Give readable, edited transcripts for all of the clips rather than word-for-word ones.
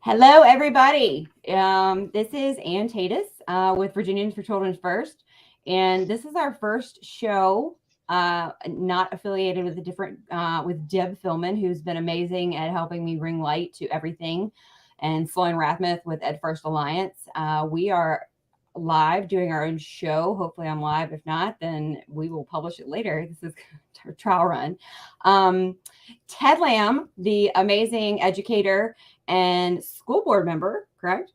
Hello, everybody. This is Anne Taydus with Virginians for Children First, and this is our first show, not affiliated with a different with Deb Philman, who's been amazing at helping me bring light to everything, and Sloan Rathmuth with Ed First Alliance. We are live doing our own show. Hopefully, I'm live. If not, then we will publish it later. This is a trial run. Ted Lamb, the amazing educator and school board member, correct?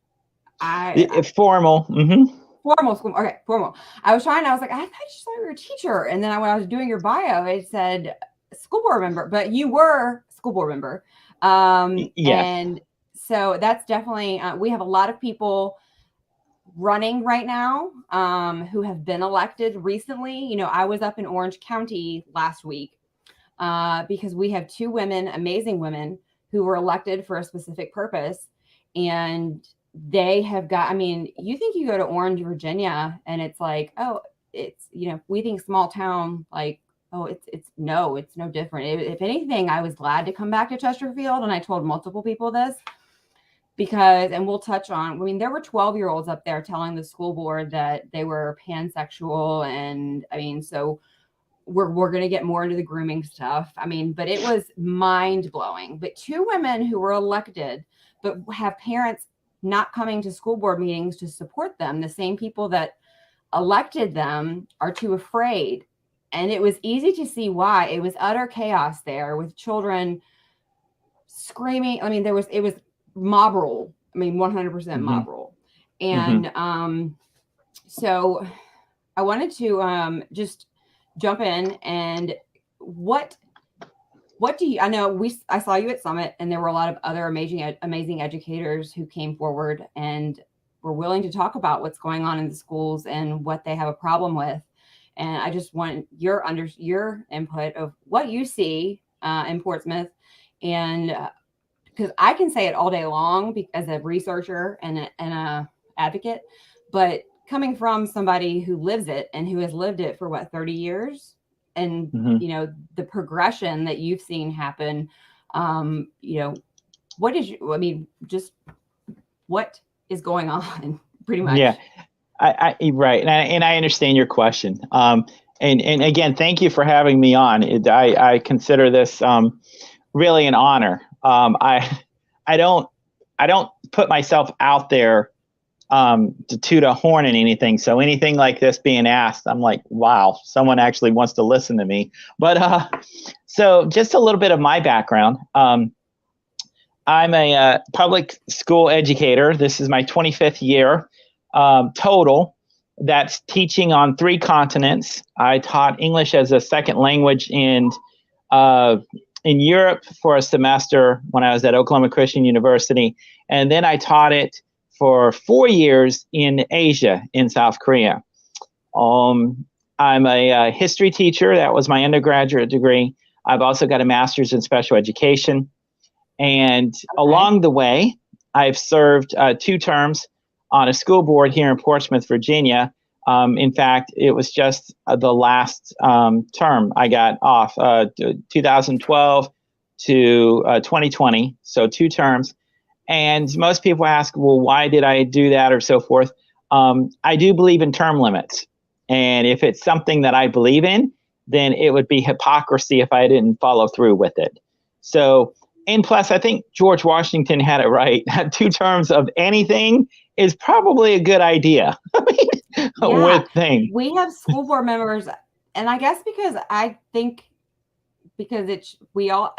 Formal. Mm-hmm. Formal school. Okay, formal. I was like, I thought you said you were a teacher. And then when I was doing your bio, it said school board member, but you were school board member. Yes. And so that's definitely, we have a lot of people running right now who have been elected recently. You know, I was up in Orange County last week because we have two women, amazing women, who were elected for a specific purpose. And they have got, I mean, you think you go to Orange, Virginia, and it's like, oh, it's, you know, we think small town, like, oh, it's no different. If anything, I was glad to come back to Chesterfield. And I told multiple people this because, and we'll touch on, I mean, there were 12-year-olds up there telling the school board that they were pansexual. And I mean, so we're going to get more into the grooming stuff. I mean, but it was mind blowing. But two women who were elected, but have parents not coming to school board meetings to support them. The same people that elected them are too afraid. And it was easy to see why. It was utter chaos there with children screaming. I mean, it was mob rule. I mean, 100% mob rule. And so I wanted to just jump in and what do you, I know I saw you at Summit and there were a lot of other amazing educators who came forward and were willing to talk about what's going on in the schools and what they have a problem with. And I just want your input of what you see in Portsmouth. And because I can say it all day long as a researcher and a advocate, but coming from somebody who lives it and who has lived it for 30 years and, you know, the progression that you've seen happen, you know, just what is going on pretty much? Yeah, I right. And I understand your question. And again, thank you for having me on. I consider this really an honor. I don't put myself out there to toot a horn in anything. So anything like this being asked, I'm like, wow, someone actually wants to listen to me. But so just a little bit of my background. I'm a public school educator. This is my 25th year total. That's teaching on 3 continents. I taught English as a second language in Europe for a semester when I was at Oklahoma Christian University. And then I taught it for 4 years in Asia, in South Korea. I'm a history teacher. That was my undergraduate degree. I've also got a master's in special education. And along the way, I've served 2 terms on a school board here in Portsmouth, Virginia. In fact, it was just the last term I got off, 2012 to 2020, so 2 terms. And most people ask, well, why did I do that or so forth? I do believe in term limits. And if it's something that I believe in, then it would be hypocrisy if I didn't follow through with it. So, and plus, I think George Washington had it right. 2 terms of anything is probably a good idea. With things. We have school board members, and I guess because I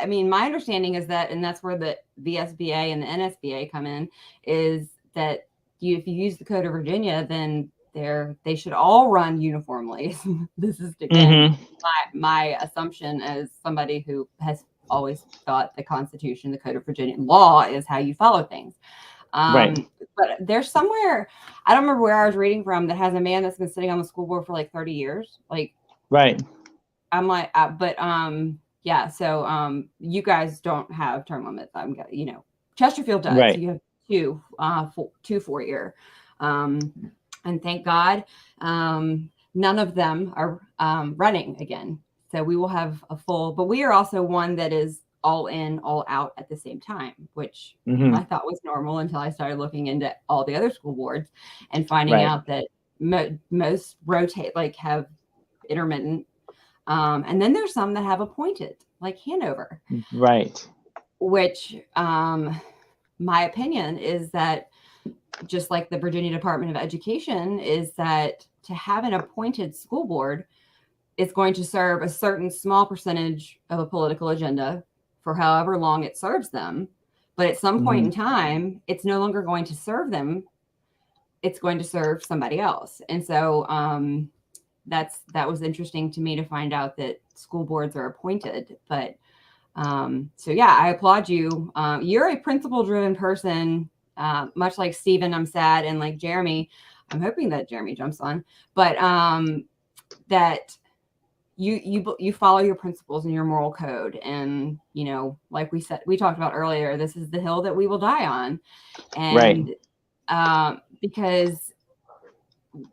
mean, my understanding is that, and that's where the VSBA and the NSBA come in, is that if you use the Code of Virginia, then they should all run uniformly. This is again my assumption as somebody who has always thought the Constitution, the Code of Virginia law is how you follow things. Right. But there's somewhere, I don't remember where I was reading from, that has a man that's been sitting on the school board for like 30 years. Like, right. I'm like, yeah. So, you guys don't have term limits. You know, Chesterfield does. Right. So you have 2 4-year, and thank God, none of them are running again. So we will have a full, but we are also one that is all in, all out at the same time, which Mm-hmm. I thought was normal until I started looking into all the other school boards and finding Right. out that most rotate, like have intermittent. And then there's some that have appointed, like Hanover. Right. Which my opinion is that, just like the Virginia Department of Education, is that to have an appointed school board is going to serve a certain small percentage of a political agenda for however long it serves them. But at some point in time, it's no longer going to serve them. It's going to serve somebody else. And so that was interesting to me to find out that school boards are appointed. But so yeah, I applaud you. You're a principle-driven person, much like Stephen, I'm sad, and like Jeremy. I'm hoping that Jeremy jumps on, but that you follow your principles and your moral code. And, you know, like we talked about earlier, this is the hill that we will die on. And because,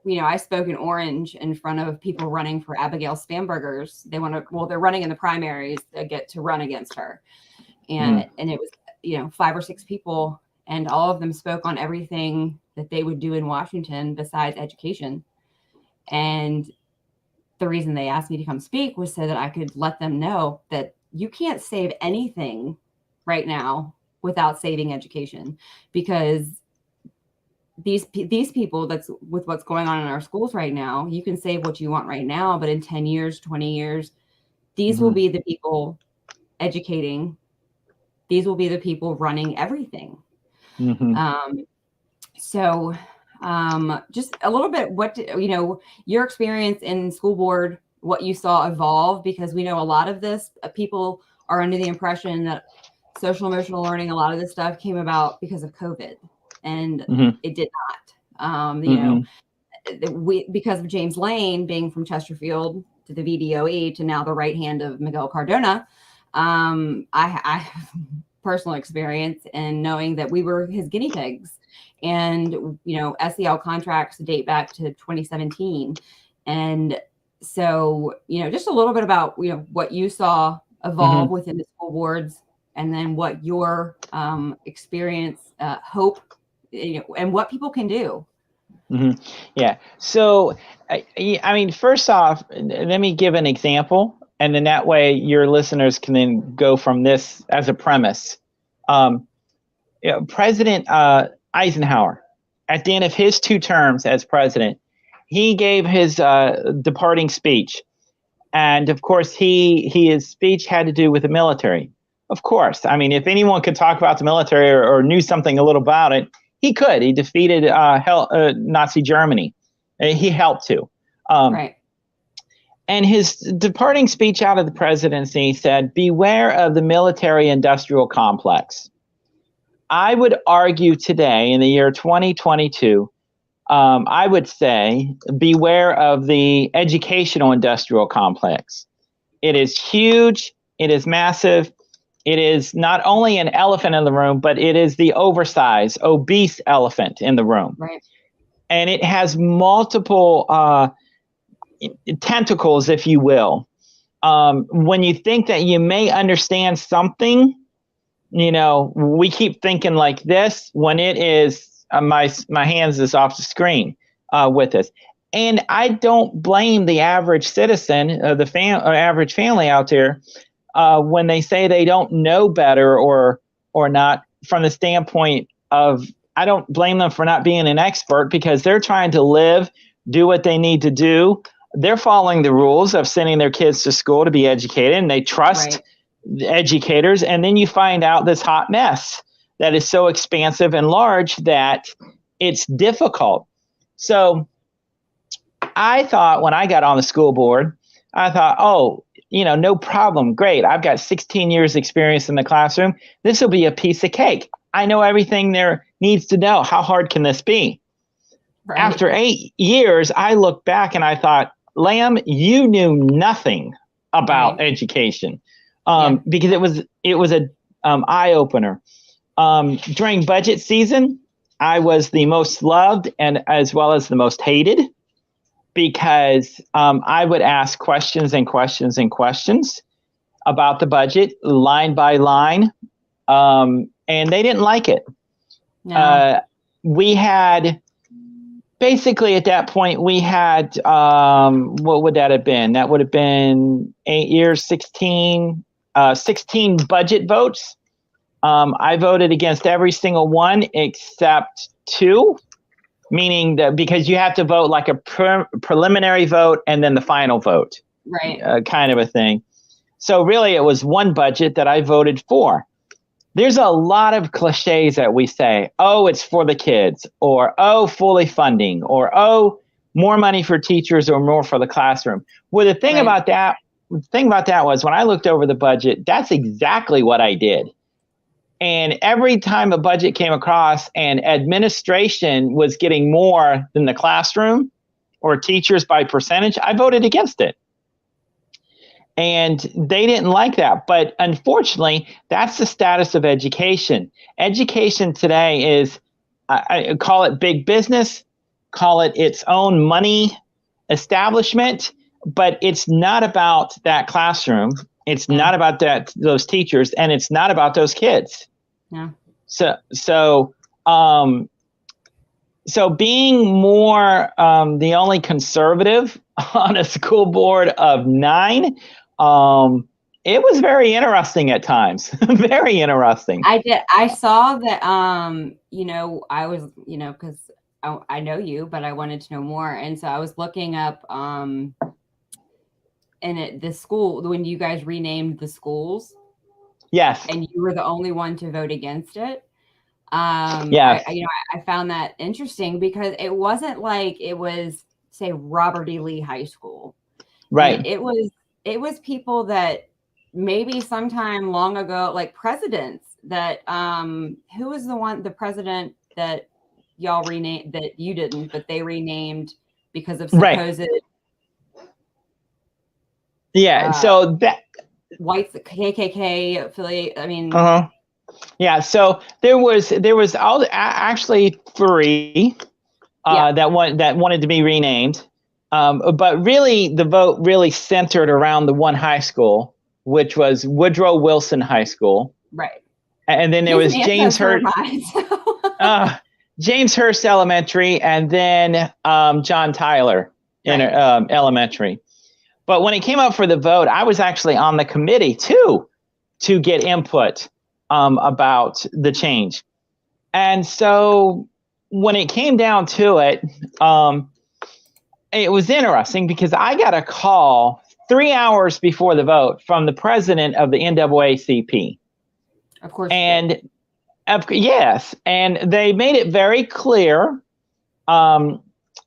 you know, I spoke in Orange in front of people running for Abigail Spanberger's. They're running in the primaries to get to run against her. And it was, you know, 5 or 6 people, and all of them spoke on everything that they would do in Washington besides education. And the reason they asked me to come speak was so that I could let them know that you can't save anything right now without saving education, because these people, that's with what's going on in our schools right now, you can save what you want right now, but in 10 years, 20 years, these will be the people educating. These will be the people running everything. So just a little bit, your experience in school board, what you saw evolve, because we know a lot of this, people are under the impression that social emotional learning, a lot of this stuff came about because of COVID, and it did not. Because of James Lane being from Chesterfield to the VDOE to now the right hand of Miguel Cardona, I have personal experience in knowing that we were his guinea pigs. And, you know, SEL contracts date back to 2017. And so, you know, just a little bit about, you know, what you saw evolve within the school boards, and then what your experience, hope, you know, and what people can do. Yeah. So, I mean, first off, let me give an example, and then that way your listeners can then go from this as a premise. President Eisenhower, at the end of his 2 terms as president, he gave his departing speech. And of course, his speech had to do with the military. Of course. I mean, if anyone could talk about the military or knew something a little about it, he could. He defeated Nazi Germany. He helped to. Right. And his departing speech out of the presidency said, "Beware of the military-industrial complex." I would argue today, in the year 2022, I would say, beware of the educational industrial complex. It is huge. It is massive. It is not only an elephant in the room, but it is the oversized, obese elephant in the room. Right. And it has multiple tentacles, if you will. When you think that you may understand something, you know, we keep thinking like this when it is my hands is off the screen with this. And I don't blame the average citizen, average family out there, when they say they don't know better or not, from the standpoint of, I don't blame them for not being an expert, because they're trying to live, do what they need to do. They're following the rules of sending their kids to school to be educated, and they trust the educators. And then you find out this hot mess that is so expansive and large that it's difficult. So I thought, when I got on the school board, I thought, oh, you know, no problem. Great. I've got 16 years experience in the classroom. This will be a piece of cake. I know everything there needs to know. How hard can this be? Right. After 8 years, I look back and I thought, Lamb, you knew nothing about education, because it was a eye opener. During budget season, I was the most loved and as well as the most hated, because I would ask questions and questions and questions. about the budget line by line, and they didn't like it. No. We had basically at that point we had what would that have been? That would have been 8 years, 16 budget votes. I voted against every single one except 2, meaning that because you have to vote like a preliminary vote and then the final vote, right? Kind of a thing. So really, it was one budget that I voted for. There's a lot of cliches that we say, oh, it's for the kids, or oh, fully funding, or oh, more money for teachers or more for the classroom. Well, the thing about that was when I looked over the budget, that's exactly what I did. And every time a budget came across and administration was getting more than the classroom or teachers by percentage, I voted against it. And they didn't like that. But unfortunately, that's the status of education. Education today is, I call it big business, call it its own money establishment, but it's not about that classroom. It's not about those teachers, and it's not about those kids. Yeah. So being more the only conservative on a school board of 9, it was very interesting at times. Very interesting. I saw that, I was, because I know you, but I wanted to know more. And so I was looking up the school, when you guys renamed the schools. Yes. And you were the only one to vote against it. Yes. I found that interesting because it wasn't like it was, say, Robert E. Lee High School. Right. It was people that maybe sometime long ago, like presidents that, who was the president that y'all renamed, that you didn't, but they renamed because of supposed. Right. Yeah. So that whites, KKK affiliate. I mean. Yeah. So there was actually 3 that wanted to be renamed. But really, the vote really centered around the one high school, which was Woodrow Wilson High School. Right. And then there was James Hurst. James Hurst Elementary, and then John Tyler Elementary. But when it came up for the vote, I was actually on the committee too, to get input about the change. And so when it came down to it, it was interesting because I got a call 3 hours before the vote from the president of the NAACP. Of course. And yes, and they made it very clear.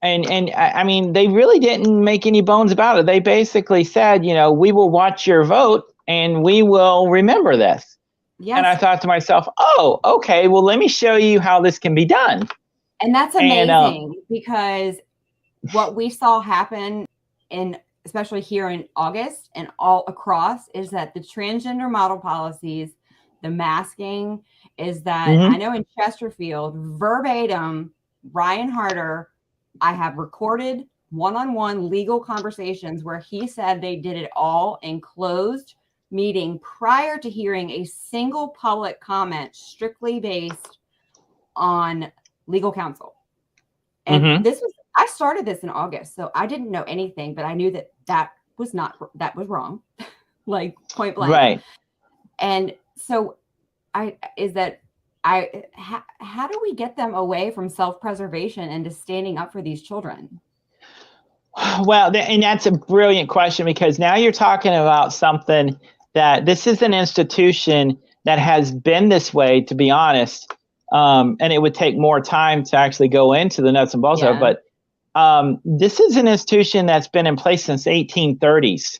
And I mean, they really didn't make any bones about it. They basically said, we will watch your vote and we will remember this. Yes. And I thought to myself, oh, okay, well, let me show you how this can be done. And that's amazing because what we saw happen especially here in August and all across, is that the transgender model policies, the masking, is that I know in Chesterfield, verbatim, Ryan Harder, I have recorded one-on-one legal conversations where he said they did it all in closed meeting prior to hearing a single public comment strictly based on legal counsel. And I started this in August, so I didn't know anything, but I knew that was wrong, like point blank. Right. And so how do we get them away from self-preservation and to standing up for these children? Well, and that's a brilliant question, because now you're talking about something that this is an institution that has been this way, to be honest. And it would take more time to actually go into the nuts and bolts of it. But this is an institution that's been in place since 1830s.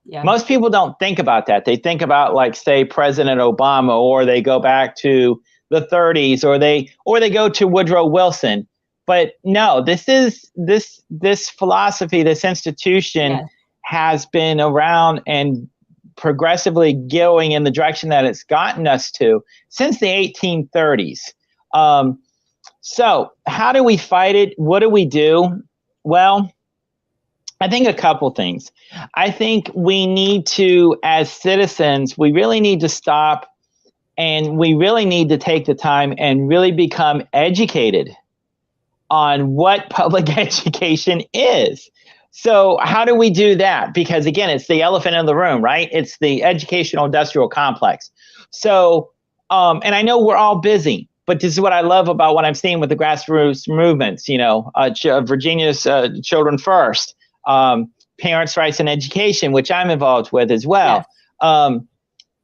Yeah. Most people don't think about that. They think about, like, say, President Obama, or they go back to the 30s, or they go to Woodrow Wilson. But no, this philosophy, this institution has been around and progressively going in the direction that it's gotten us to since the 1830s. So how do we fight it? What do we do? Well, I think a couple things. I think we need to, as citizens, we really need to stop and we really need to take the time and really become educated on what public education is. So how do we do that? Because again, it's the elephant in the room, right? It's the educational industrial complex. So, and I know we're all busy, but this is what I love about what I'm seeing with the grassroots movements, Virginia's Children First, Parents' Rights in Education, which I'm involved with as well. Yes.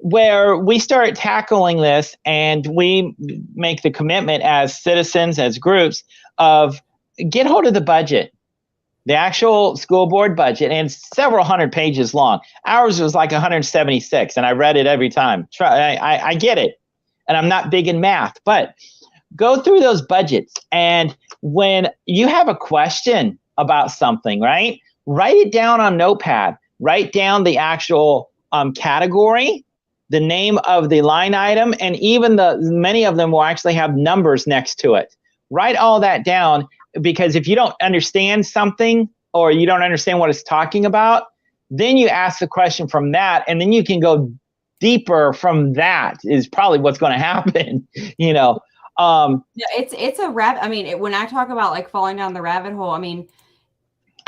Where we start tackling this and we make the commitment as citizens, as groups, of get hold of the budget, the actual school board budget, and it's several hundred pages long. Ours was like 176, and I read it every time. I get it, and I'm not big in math, but go through those budgets. And when you have a question about something, right, write it down on Notepad. Write down the actual category, the name of the line item, and even many of them will actually have numbers next to it. Write all that down, because if you don't understand something or you don't understand what it's talking about, then you ask the question from that, and then you can go deeper from that is probably what's going to happen, Yeah, it's a rabbit. I mean, when I talk about like falling down the rabbit hole, I mean,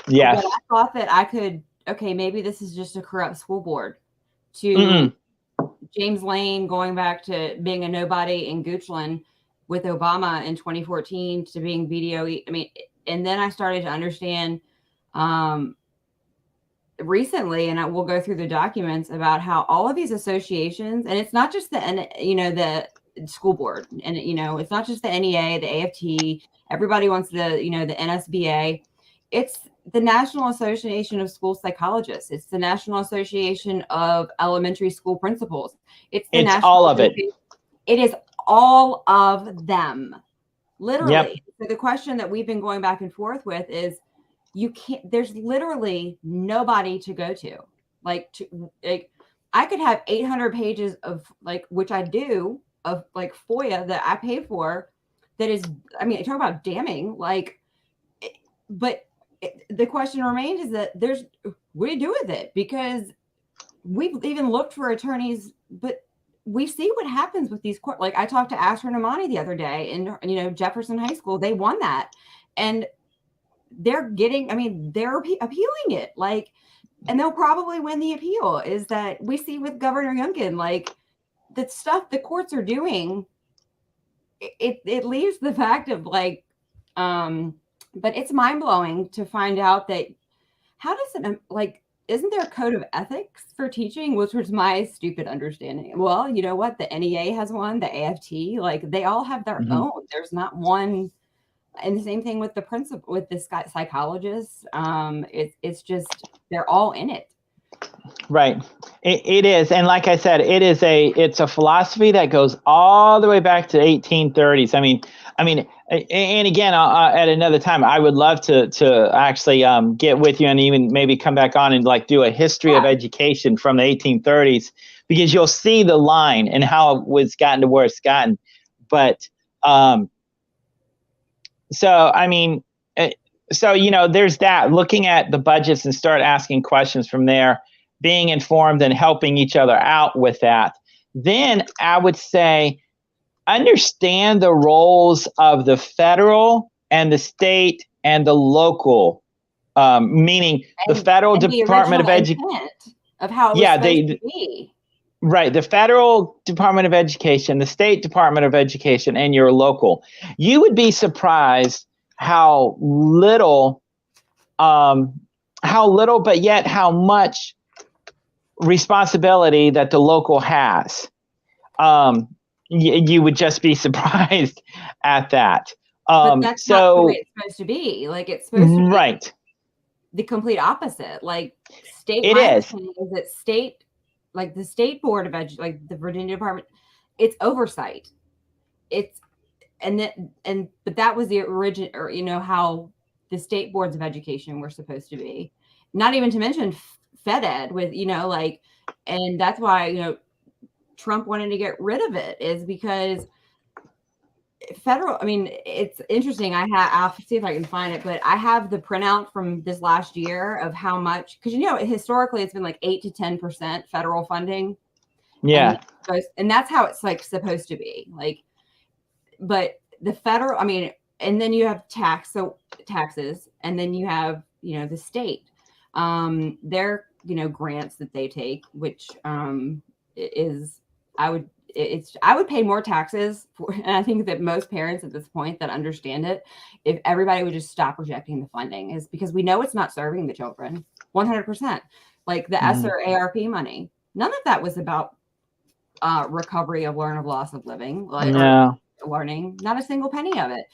yes. when I thought that I could, okay, maybe this is just a corrupt school board, to James Lane going back to being a nobody in Goochland with Obama in 2014 to being VDOE. I mean, and then I started to understand recently, and we'll go through the documents about how all of these associations, and it's not just the school board, and it's not just the NEA, the AFT, everybody wants the NSBA. It's the National Association of School Psychologists. It's the National Association of Elementary School Principals. It's all of it. It is all of them, literally. Yep. So the question that we've been going back and forth with is, there's literally nobody to go to. I could have 800 pages of which I do, of FOIA that I pay for. That is, I mean, talk about damning, but the question remains is that what do you do with it? Because we've even looked for attorneys, but we see what happens with these court. I talked to Ashford and Amani the other day, and Jefferson High School, they won that, and they're appealing it, and they'll probably win the appeal. Is that we see with Governor Youngkin, the stuff the courts are doing, it leaves the fact of but it's mind-blowing to find out that how does it isn't there a code of ethics for teaching, which was my stupid understanding. Well, you know what? The NEA has one, the AFT, they all have their own. There's not one. And the same thing with the principal, with the psychologists. It's just, they're all in it. Right. It is. And like I said, it's a philosophy that goes all the way back to 1830s. I mean, and again, at another time, I would love to actually get with you and even maybe come back on and do a history of education from the 1830s, because you'll see the line and how it was gotten to where it's gotten. But there's that, looking at the budgets and start asking questions from there, being informed and helping each other out with that. Then I would say, understand the roles of the federal and the state and the local, meaning the federal Department of Education, of how it was supposed to be. Right, the federal Department of Education, the state Department of Education, and your local. You would be surprised how little, but yet how much responsibility that the local has. You would just be surprised at that. But that's not the way it's supposed to be. It's supposed to be right. The complete opposite. State. It is. Is that state, the state board of education, the Virginia Department, it's oversight. But that was the origin, or how the state boards of education were supposed to be. Not even to mention FedEd with and that's why Trump wanted to get rid of it, is because federal, I mean, it's interesting. I'll see if I can find it, but I have the printout from this last year of how much, because historically it's been like 8 to 10% federal funding. Yeah. And that's how it's like supposed to be. Like, but the federal, I mean, and then you have taxes, and then you have, the state, their, grants that they take, which is, I would pay more taxes for, and I think that most parents at this point that understand it, if everybody would just stop rejecting the funding, is because we know it's not serving the children 100%. Like the ESSER ARP money, none of that was about recovery of learn of loss of living, or learning, not a single penny of it.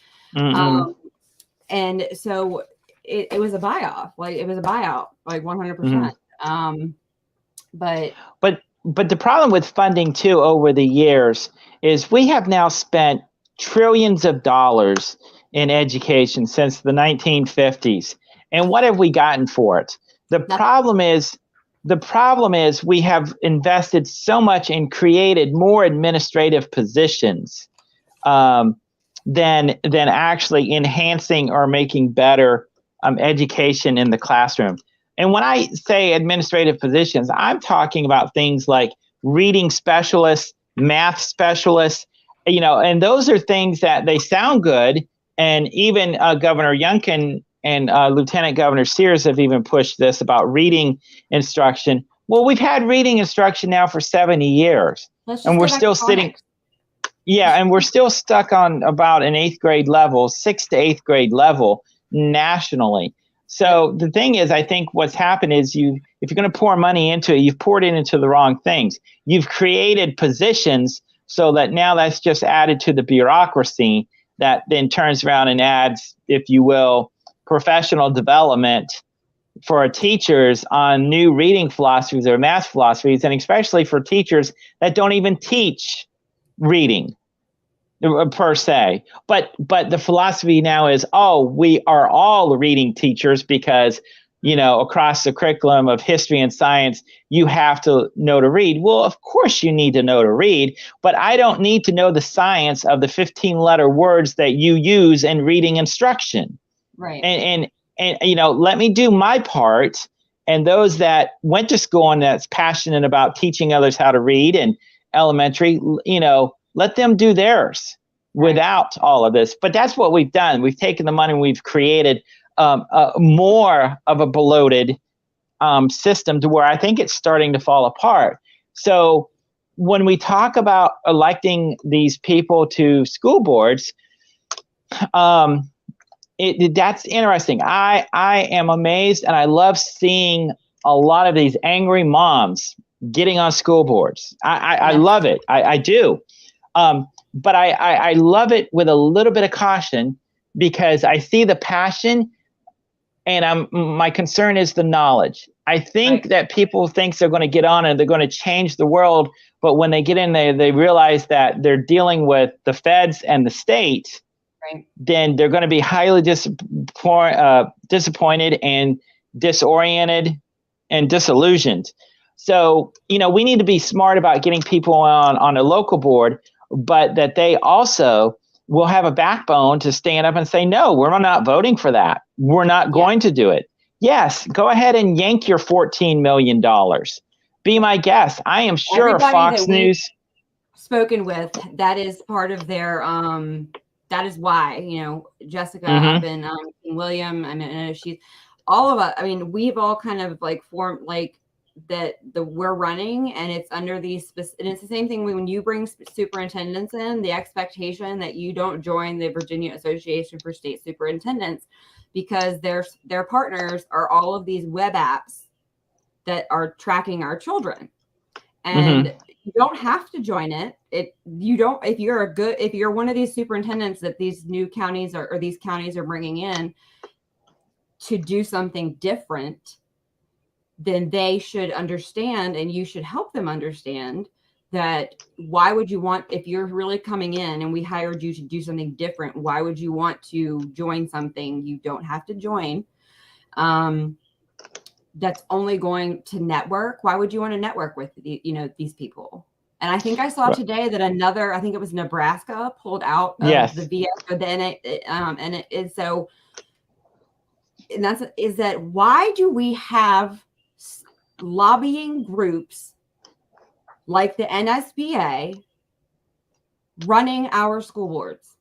And so it was a buy-off, like it was a buyout, like 100%. But the problem with funding too over the years is we have now spent trillions of dollars in education since the 1950s. And what have we gotten for it? The problem is we have invested so much and created more administrative positions than actually enhancing or making better education in the classroom. And when I say administrative positions, I'm talking about things like reading specialists, math specialists, and those are things that they sound good. And even Governor Youngkin and Lieutenant Governor Sears have even pushed this about reading instruction. Well, we've had reading instruction now for 70 years, and we're still sitting. Yeah, and we're still stuck on about an 8th grade level, 6th to 8th grade level nationally. So the thing is, I think what's happened is if you're going to pour money into it, you've poured it into the wrong things. You've created positions so that now that's just added to the bureaucracy that then turns around and adds, if you will, professional development for teachers on new reading philosophies or math philosophies, and especially for teachers that don't even teach reading per se, but the philosophy now is, we are all reading teachers because across the curriculum of history and science you have to know to read. Well, of course you need to know to read, but I don't need to know the science of the 15-letter words that you use in reading instruction. Right. And let me do my part, and those that went to school and that's passionate about teaching others how to read in elementary, let them do theirs without all of this. But that's what we've done. We've taken the money and we've created more of a bloated system to where I think it's starting to fall apart. So when we talk about electing these people to school boards, that's interesting. I am amazed, and I love seeing a lot of these angry moms getting on school boards. I love it. I do. But I love it with a little bit of caution, because I see the passion, and my concern is the knowledge. I think that people think they're going to get on and they're going to change the world, but when they get in there, they realize that they're dealing with the feds and the state. Then they're going to be highly disappointed and disoriented and disillusioned. So, we need to be smart about getting people on a local board, but that they also will have a backbone to stand up and say, no, we're not voting for that. We're not going to do it. Yes, go ahead and yank your $14 million. Be my guest. I am sure Everybody Fox News. Spoken with, that is part of their, that is why, Jessica up in William, I mean, she's all of us. I mean, we've all kind of like formed like that we're running, and it's under these, and it's the same thing when you bring superintendents in, the expectation that you don't join the Virginia Association for State Superintendents, because their partners are all of these web apps that are tracking our children. And you don't have to join it. If you're one of these superintendents that these new counties or these counties are bringing in to do something different, then they should understand, and you should help them understand that why would you want, if you're really coming in and we hired you to do something different, why would you want to join something you don't have to join? That's only going to network. Why would you want to network with these people? And I think I saw today that another, I think it was Nebraska, pulled out of the VS or the and it is so. And is that why do we have lobbying groups like the NSBA running our school boards?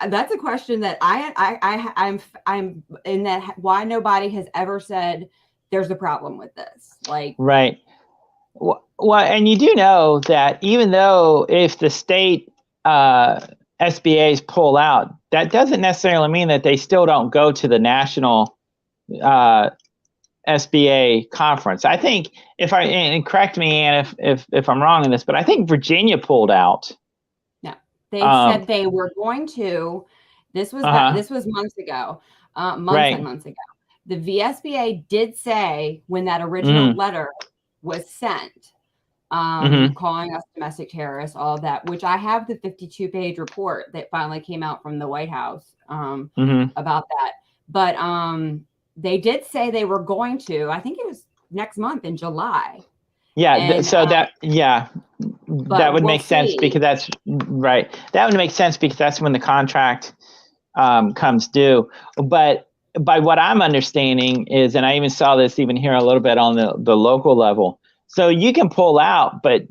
That's a question that I'm in that why nobody has ever said there's a problem with this. Like, right. Well, and you do know that even though if the state SBAs pull out, that doesn't necessarily mean that they still don't go to the national SBA conference. I think and correct me, Anne, if I'm wrong in this, but I think Virginia pulled out. No, they said they were going to. This was months ago, and months ago. The VSBA did say when that original letter was sent, calling us domestic terrorists, all of that, which I have the 52-page report that finally came out from the White House about that. But they did say they were going to, I think it was next month in July. Yeah. And, that would make sense because that's right. That would make sense because that's when the contract comes due. But by what I'm understanding is, and I even saw this even here a little bit on the local level. So you can pull out, but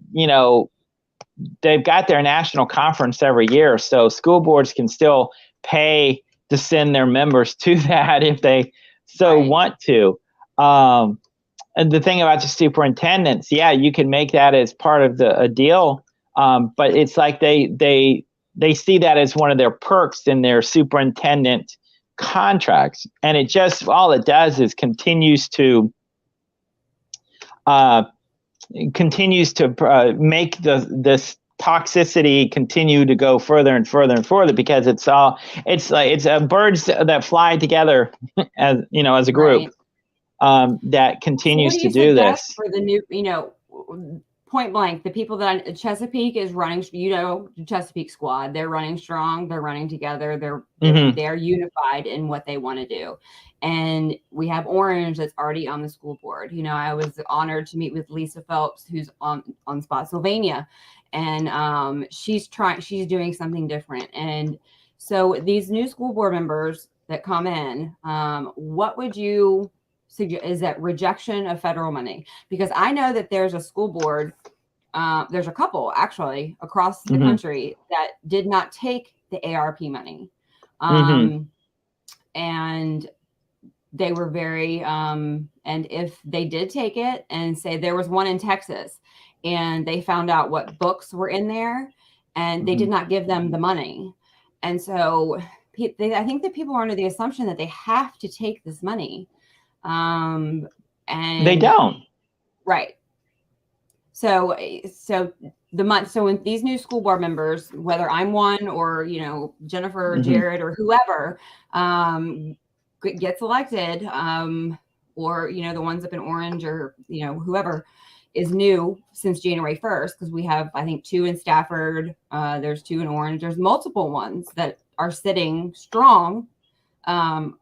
they've got their national conference every year. So school boards can still pay to send their members to that if they want to. And the thing about the superintendents, you can make that as part of a deal. But it's like they see that as one of their perks in their superintendent contracts. And all it does is continues to make this toxicity continue to go further and further and further because it's birds that fly together as a group that continues to do this. For the new, point blank, the people that Chesapeake is running, the Chesapeake squad, they're running strong, they're running together, they're unified in what they want to do. And we have Orange that's already on the school board. I was honored to meet with Lisa Phelps, who's on Spotsylvania, and she's doing something different. And so these new school board members that come in, what would you suggest? Is that rejection of federal money? Because I know that there's a school board, there's a couple actually across the country that did not take the ARP money, and they were very, and if they did take it, and say there was one in Texas, and they found out what books were in there, and they did not give them the money. And so I think that people are under the assumption that they have to take this money. And they don't. Right. So when these new school board members, whether I'm one or, Jennifer, Jared, or whoever, gets elected, or, the ones up in Orange or, whoever is new since January 1st, because we have, I think, 2 in Stafford, there's 2 in Orange, there's multiple ones that are sitting strong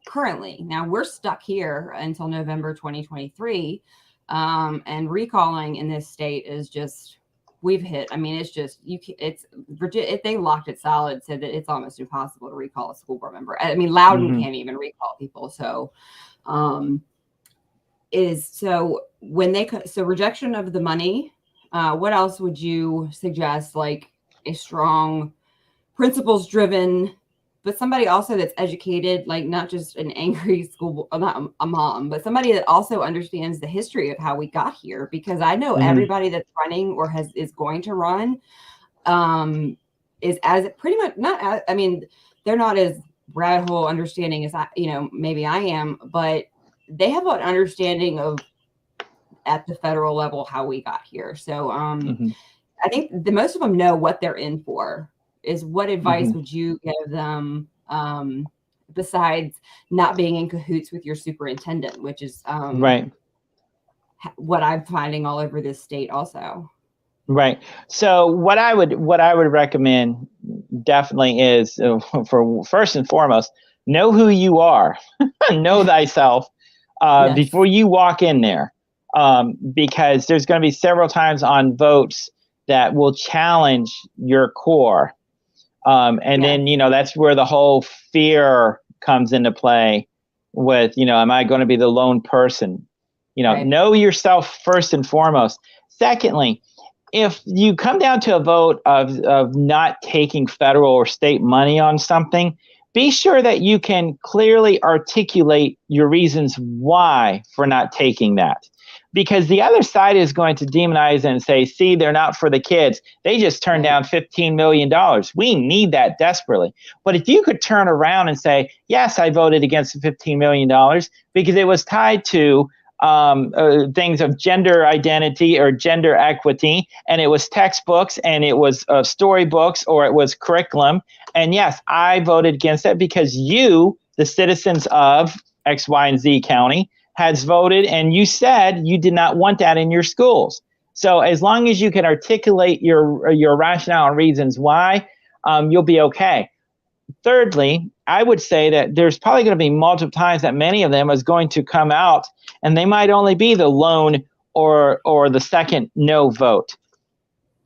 currently. Now we're stuck here until November 2023, and recalling in this state is just, we've hit. I mean, it's just if they locked it solid, said that it's almost impossible to recall a school board member. I mean, Loudoun can't even recall people. So, rejection of the money. What else would you suggest? Like a strong, principles-driven, but somebody also that's educated, like not just an angry not a mom, but somebody that also understands the history of how we got here. Because I know everybody that's running or is going to run is as pretty much not. I mean, they're not as rabbit hole understanding as maybe I am, but they have an understanding of at the federal level how we got here. So I think the most of them know what they're in for. Is what advice would you give them besides not being in cahoots with your superintendent, which is what I'm finding all over this state also. Right. So what I would recommend definitely is for first and foremost, know who you are, know thyself before you walk in there, because there's going to be several times on votes that will challenge your core. And then, that's where the whole fear comes into play with, am I going to be the lone person? Right. Know yourself first and foremost. Secondly, if you come down to a vote of not taking federal or state money on something, be sure that you can clearly articulate your reasons why for not taking that. Because the other side is going to demonize and say, see, they're not for the kids. They just turned down $15 million. We need that desperately. But if you could turn around and say, yes, I voted against the $15 million because it was tied to things of gender identity or gender equity, and it was textbooks, and it was storybooks, or it was curriculum. And yes, I voted against that because you, the citizens of X, Y, and Z county, has voted, and you said you did not want that in your schools. So as long as you can articulate your rationale and reasons why, you'll be okay. Thirdly, I would say that there's probably going to be multiple times that many of them is going to come out, and they might only be the lone or the second no vote.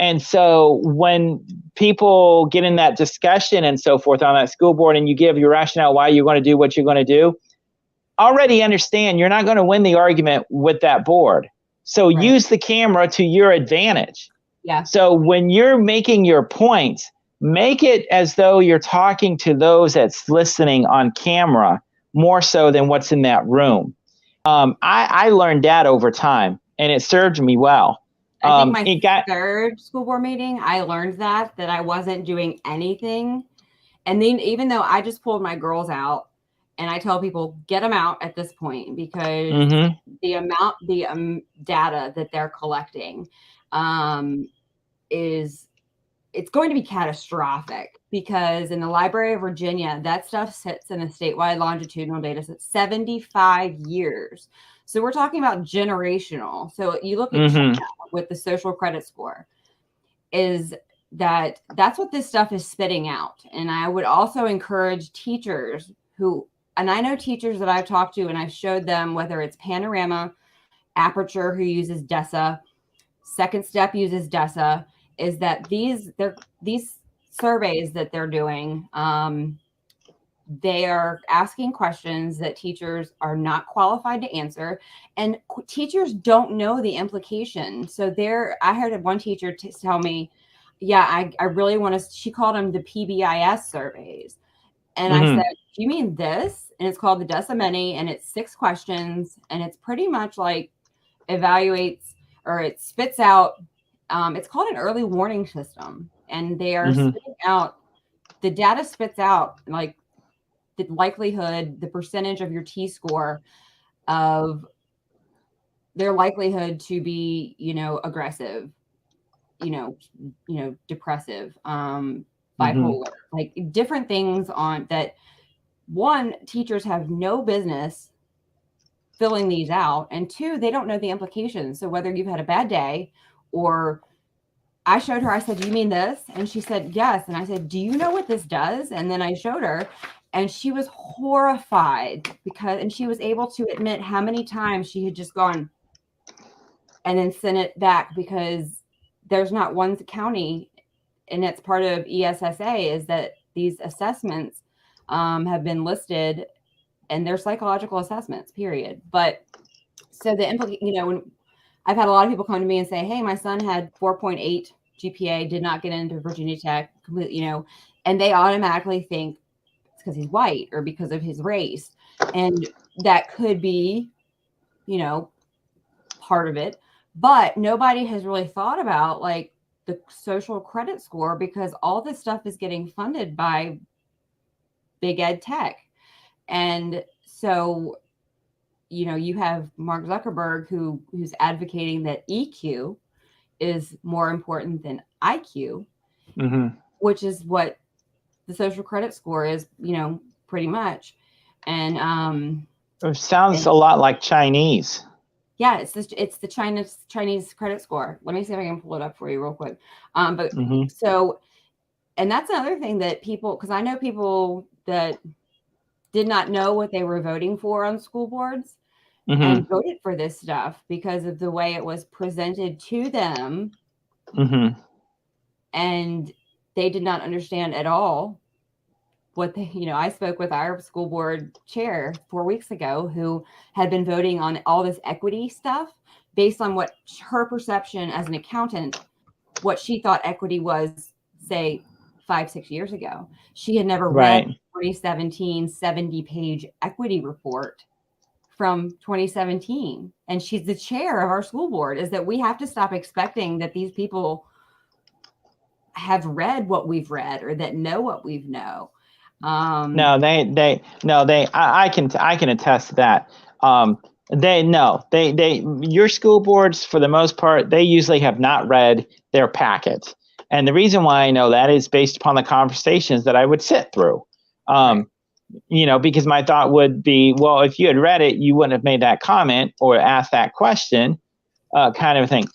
And so when people get in that discussion and so forth on that school board, and you give your rationale why you're going to do what you're going to do, already understand you're not going to win the argument with that board. So use the camera to your advantage. Yeah. So when you're making your points, make it as though you're talking to those that's listening on camera more so than what's in that room. I learned that over time, and it served me well. I think my third school board meeting, I learned that I wasn't doing anything. And then even though I just pulled my girls out, and I tell people, get them out at this point, because the amount, the data that they're collecting it's going to be catastrophic, because in the Library of Virginia, that stuff sits in a statewide longitudinal data set 75 years. So we're talking about generational. So you look at China with the social credit score, that's what this stuff is spitting out. And I would also encourage teachers and I know teachers that I've talked to, and I've showed them, whether it's Panorama, Aperture, who uses DESA, Second Step uses DESA, is that these surveys that they're doing, they are asking questions that teachers are not qualified to answer, and teachers don't know the implication. So I heard one teacher tell me, yeah, I really want to, she called them the PBIS surveys. And I said, do you mean this? And it's called the DESA Mini, and it's 6 questions, and it's pretty much like evaluates, or it spits out, it's called an early warning system. And they are spitting out, the data spits out like the likelihood, the percentage of your T-score of their likelihood to be, aggressive, depressive, bipolar, like different things on that. One, teachers have no business filling these out, and 2, they don't know the implications. So whether you've had a bad day, or I showed her, I said, do you mean this? And she said, yes. And I said, do you know what this does? And then I showed her, and she was horrified, and she was able to admit how many times she had just gone and then sent it back, because there's not one county, and it's part of ESSA, is that these assessments have been listed, and they're psychological assessments, period. But so when I've had a lot of people come to me and say, hey, my son had 4.8 GPA, did not get into Virginia Tech, completely, and they automatically think it's because he's white or because of his race. And that could be, part of it. But nobody has really thought about like the social credit score, because all this stuff is getting funded by big ed tech. And so, you have Mark Zuckerberg who's advocating that EQ is more important than IQ, which is what the social credit score is, pretty much. And it sounds a lot like Chinese. Yeah, it's the Chinese credit score. Let me see if I can pull it up for you real quick. So, and that's another thing that because I know people that did not know what they were voting for on school boards and voted for this stuff because of the way it was presented to them and they did not understand at all what they, I spoke with our school board chair 4 weeks ago who had been voting on all this equity stuff based on what her perception as an accountant, what she thought equity was, say 5-6 years ago. She had never read 2017 70-page equity report from 2017. And she's the chair of our school board. Is that we have to stop expecting that these people have read what we've read or that know what we've know. No, I can attest to that. Your school boards, for the most part, they usually have not read their packet. And the reason why I know that is based upon the conversations that I would sit through. Right. Because my thought would be, well, if you had read it, you wouldn't have made that comment or asked that question, kind of thing.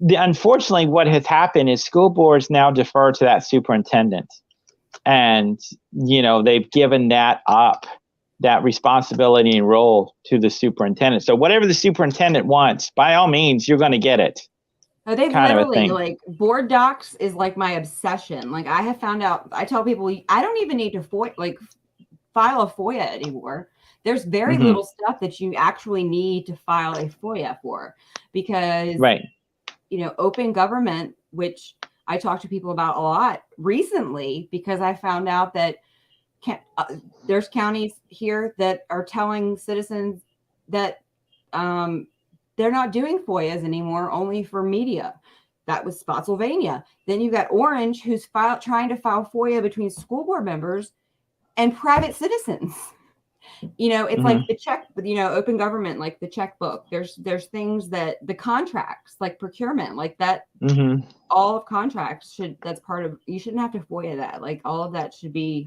Unfortunately, what has happened is school boards now defer to that superintendent. And, they've given that up, that responsibility and role to the superintendent. So whatever the superintendent wants, by all means, you're going to get it. No, they've literally, like, board docs is like my obsession. Like, I have found out, I tell people, I don't even need to file a FOIA anymore. There's very little stuff that you actually need to file a FOIA for because, open government, which I talk to people about a lot recently because I found out that there's counties here that are telling citizens that they're not doing FOIAs anymore, only for media. That was Spotsylvania. Then you got Orange, who's trying to file FOIA between school board members and private citizens. It's like the check, open government, like the checkbook. There's things that the contracts, like procurement, like that. All of contracts that's part of. You shouldn't have to FOIA that. Like all of that should be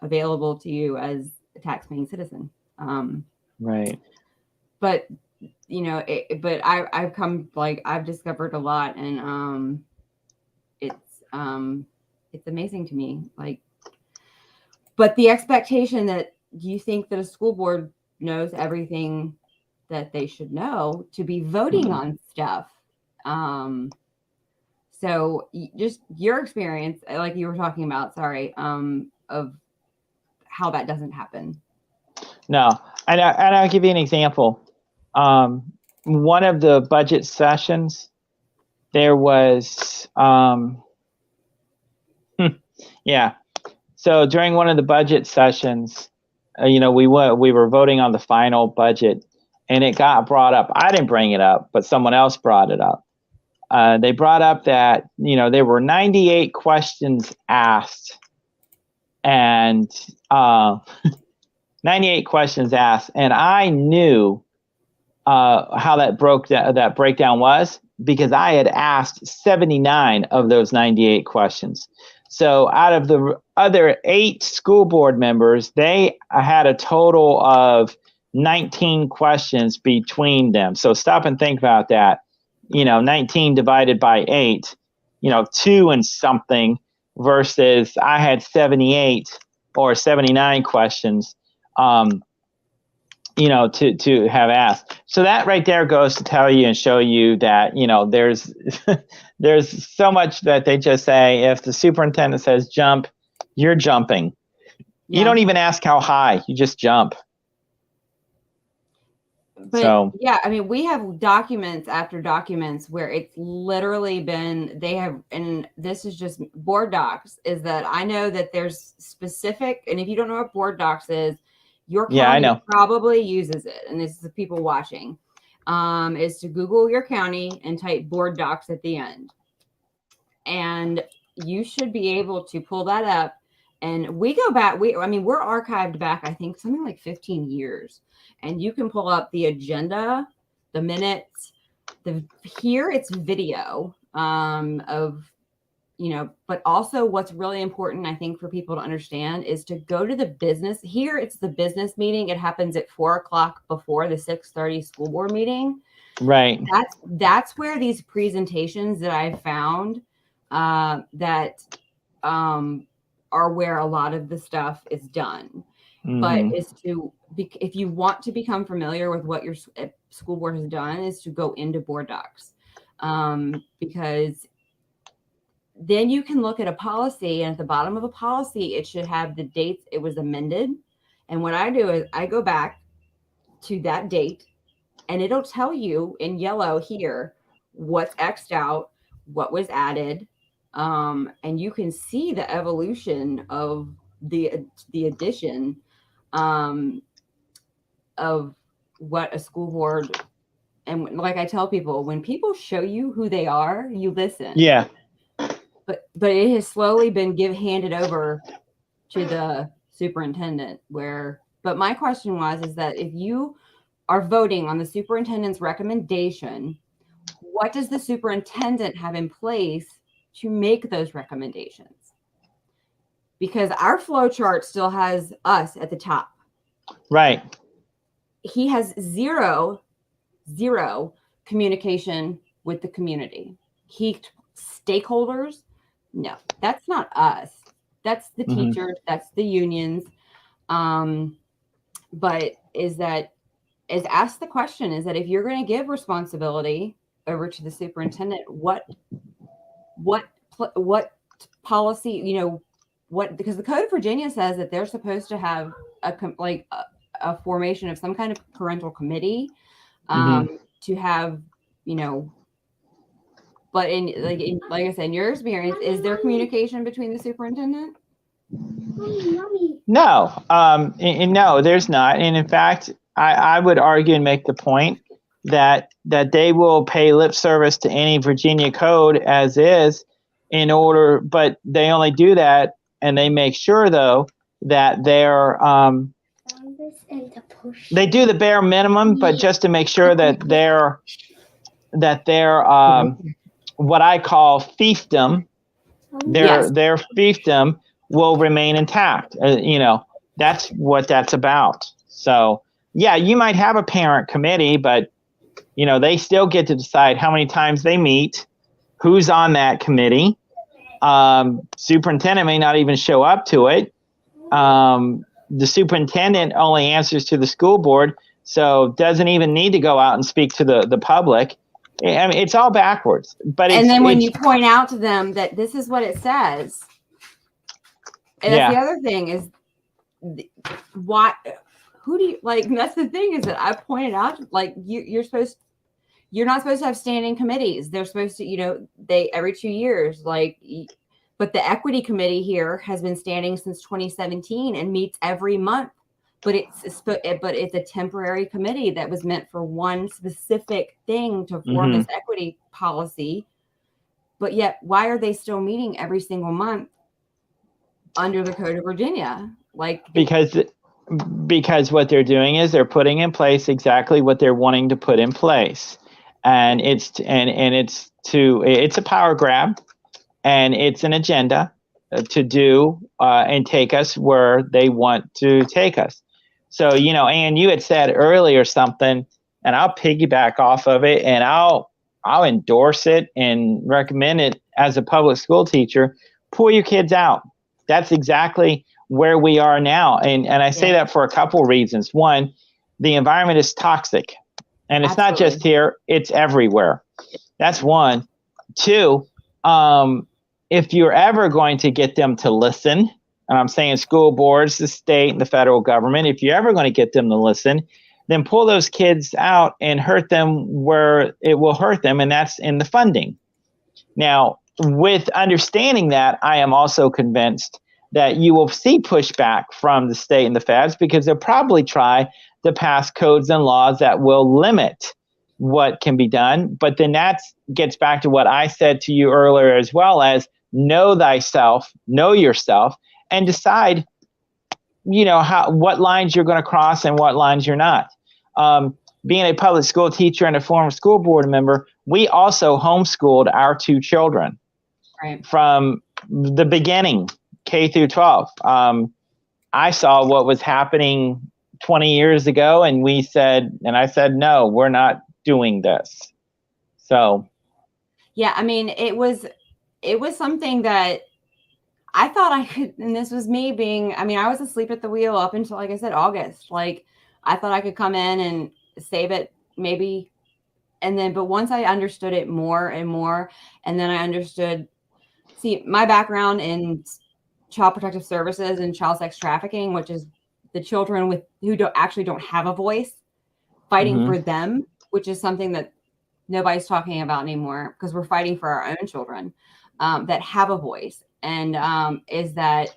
available to you as a tax-paying citizen. Right. But I've come, I've discovered a lot, and it's amazing to me. But the expectation that you think that a school board knows everything that they should know to be voting on stuff. So just your experience, like you were talking about, of how that doesn't happen. No, and I'll give you an example. One of the budget sessions, there was, So during one of the budget sessions, we were voting on the final budget, and it got brought up. I didn't bring it up, but someone else brought it up. They brought up that, there were 98 questions asked, and 98 questions asked, and I knew how that breakdown was because I had asked 79 of those 98 questions. So out of the other 8 school board members, they had a total of 19 questions between them. So stop and think about that. 19 divided by 8, 2 and something versus I had 78 or 79 questions, to have asked. So that right there goes to tell you and show you that, there's there's so much that they just say, if the superintendent says jump, you're jumping. Yeah. You don't even ask how high, you just jump. But we have documents after documents where it's literally been, and this is just board docs, is that I know that there's specific, and if you don't know what board docs is, your county probably uses it, and this is the people watching, is to Google your county and type board docs at the end. And you should be able to pull that up. And we go back, we're archived back, I think, something like 15 years. And you can pull up the agenda, the minutes, here it's video of, but also what's really important, I think, for people to understand is to go to the business. Here it's the business meeting. It happens at 4:00 before the 6:30 school board meeting. Right. That's where these presentations that I've found that are where a lot of the stuff is done. But if you want to become familiar with what your school board has done, is to go into board docs, because then you can look at a policy, and at the bottom of a policy, it should have the dates it was amended. And what I do is I go back to that date, and it'll tell you in yellow here what's X'd out, what was added, and you can see the evolution of the addition of what a school board. And like I tell people, when people show you who they are, you listen. Yeah. But it has slowly been handed over to the superintendent. But my question is that if you are voting on the superintendent's recommendation, what does the superintendent have in place to make those recommendations? Because our flow chart still has us at the top. Right. He has zero communication with the community. Stakeholders, no, that's not us. That's the teachers, that's the unions. But ask the question, is that if you're going to give responsibility over to the superintendent, what policy, because the Code of Virginia says that they're supposed to have a formation of some kind of parental committee to have, but like I said, in your experience, is there communication between the superintendent? No, no, there's not. And in fact, I would argue and make the point that they will pay lip service to any Virginia code as is but they only do that, and they make sure though that they're they do the bare minimum, but just to make sure that they're what I call fiefdom, their fiefdom will remain intact. That's what that's about. So yeah, you might have a parent committee, but they still get to decide how many times they meet, who's on that committee. Superintendent may not even show up to it. The superintendent only answers to the school board, so doesn't even need to go out and speak to the public. I mean, it's all backwards. But then when you point out to them that this is what it says, and that's the other thing is, why? Who do you like? That's the thing is that I pointed out, like you're not supposed to have standing committees. They're supposed to, they every 2 years, but the equity committee here has been standing since 2017 and meets every month. But it's a temporary committee that was meant for one specific thing to form this equity policy. But yet, why are they still meeting every single month under the Code of Virginia? Because what they're doing is they're putting in place exactly what they're wanting to put in place, and it's a power grab, and it's an agenda to do and take us where they want to take us. So, Anne, you had said earlier something, and I'll piggyback off of it, and I'll endorse it and recommend it as a public school teacher. Pull your kids out. That's exactly where we are now. And I say that for a couple reasons. One, the environment is toxic, and it's not just here, it's everywhere. That's one. Two, if you're ever going to get them to listen, and I'm saying school boards, the state, and the federal government, if you're ever going to get them to listen, then pull those kids out and hurt them where it will hurt them, and that's in the funding. Now, with understanding that, I am also convinced that you will see pushback from the state and the feds, because they'll probably try to pass codes and laws that will limit what can be done. But then that gets back to what I said to you earlier, as well as know thyself, know yourself, and decide, what lines you're going to cross and what lines you're not. Being a public school teacher and a former school board member, we also homeschooled our 2 children from the beginning, K through 12. I saw what was happening 20 years ago, and I said, no, we're not doing this. So. Yeah, I mean, it was something that I thought I could, and this was me being, I was asleep at the wheel up until, like I said, August. Like, I thought I could come in and save it maybe. And then, but once I understood it more and more, and then I understood See, my background in child protective services and child sex trafficking, which is the children who don't have a voice, fighting for them, which is something that nobody's talking about anymore because we're fighting for our own children that have a voice. And is that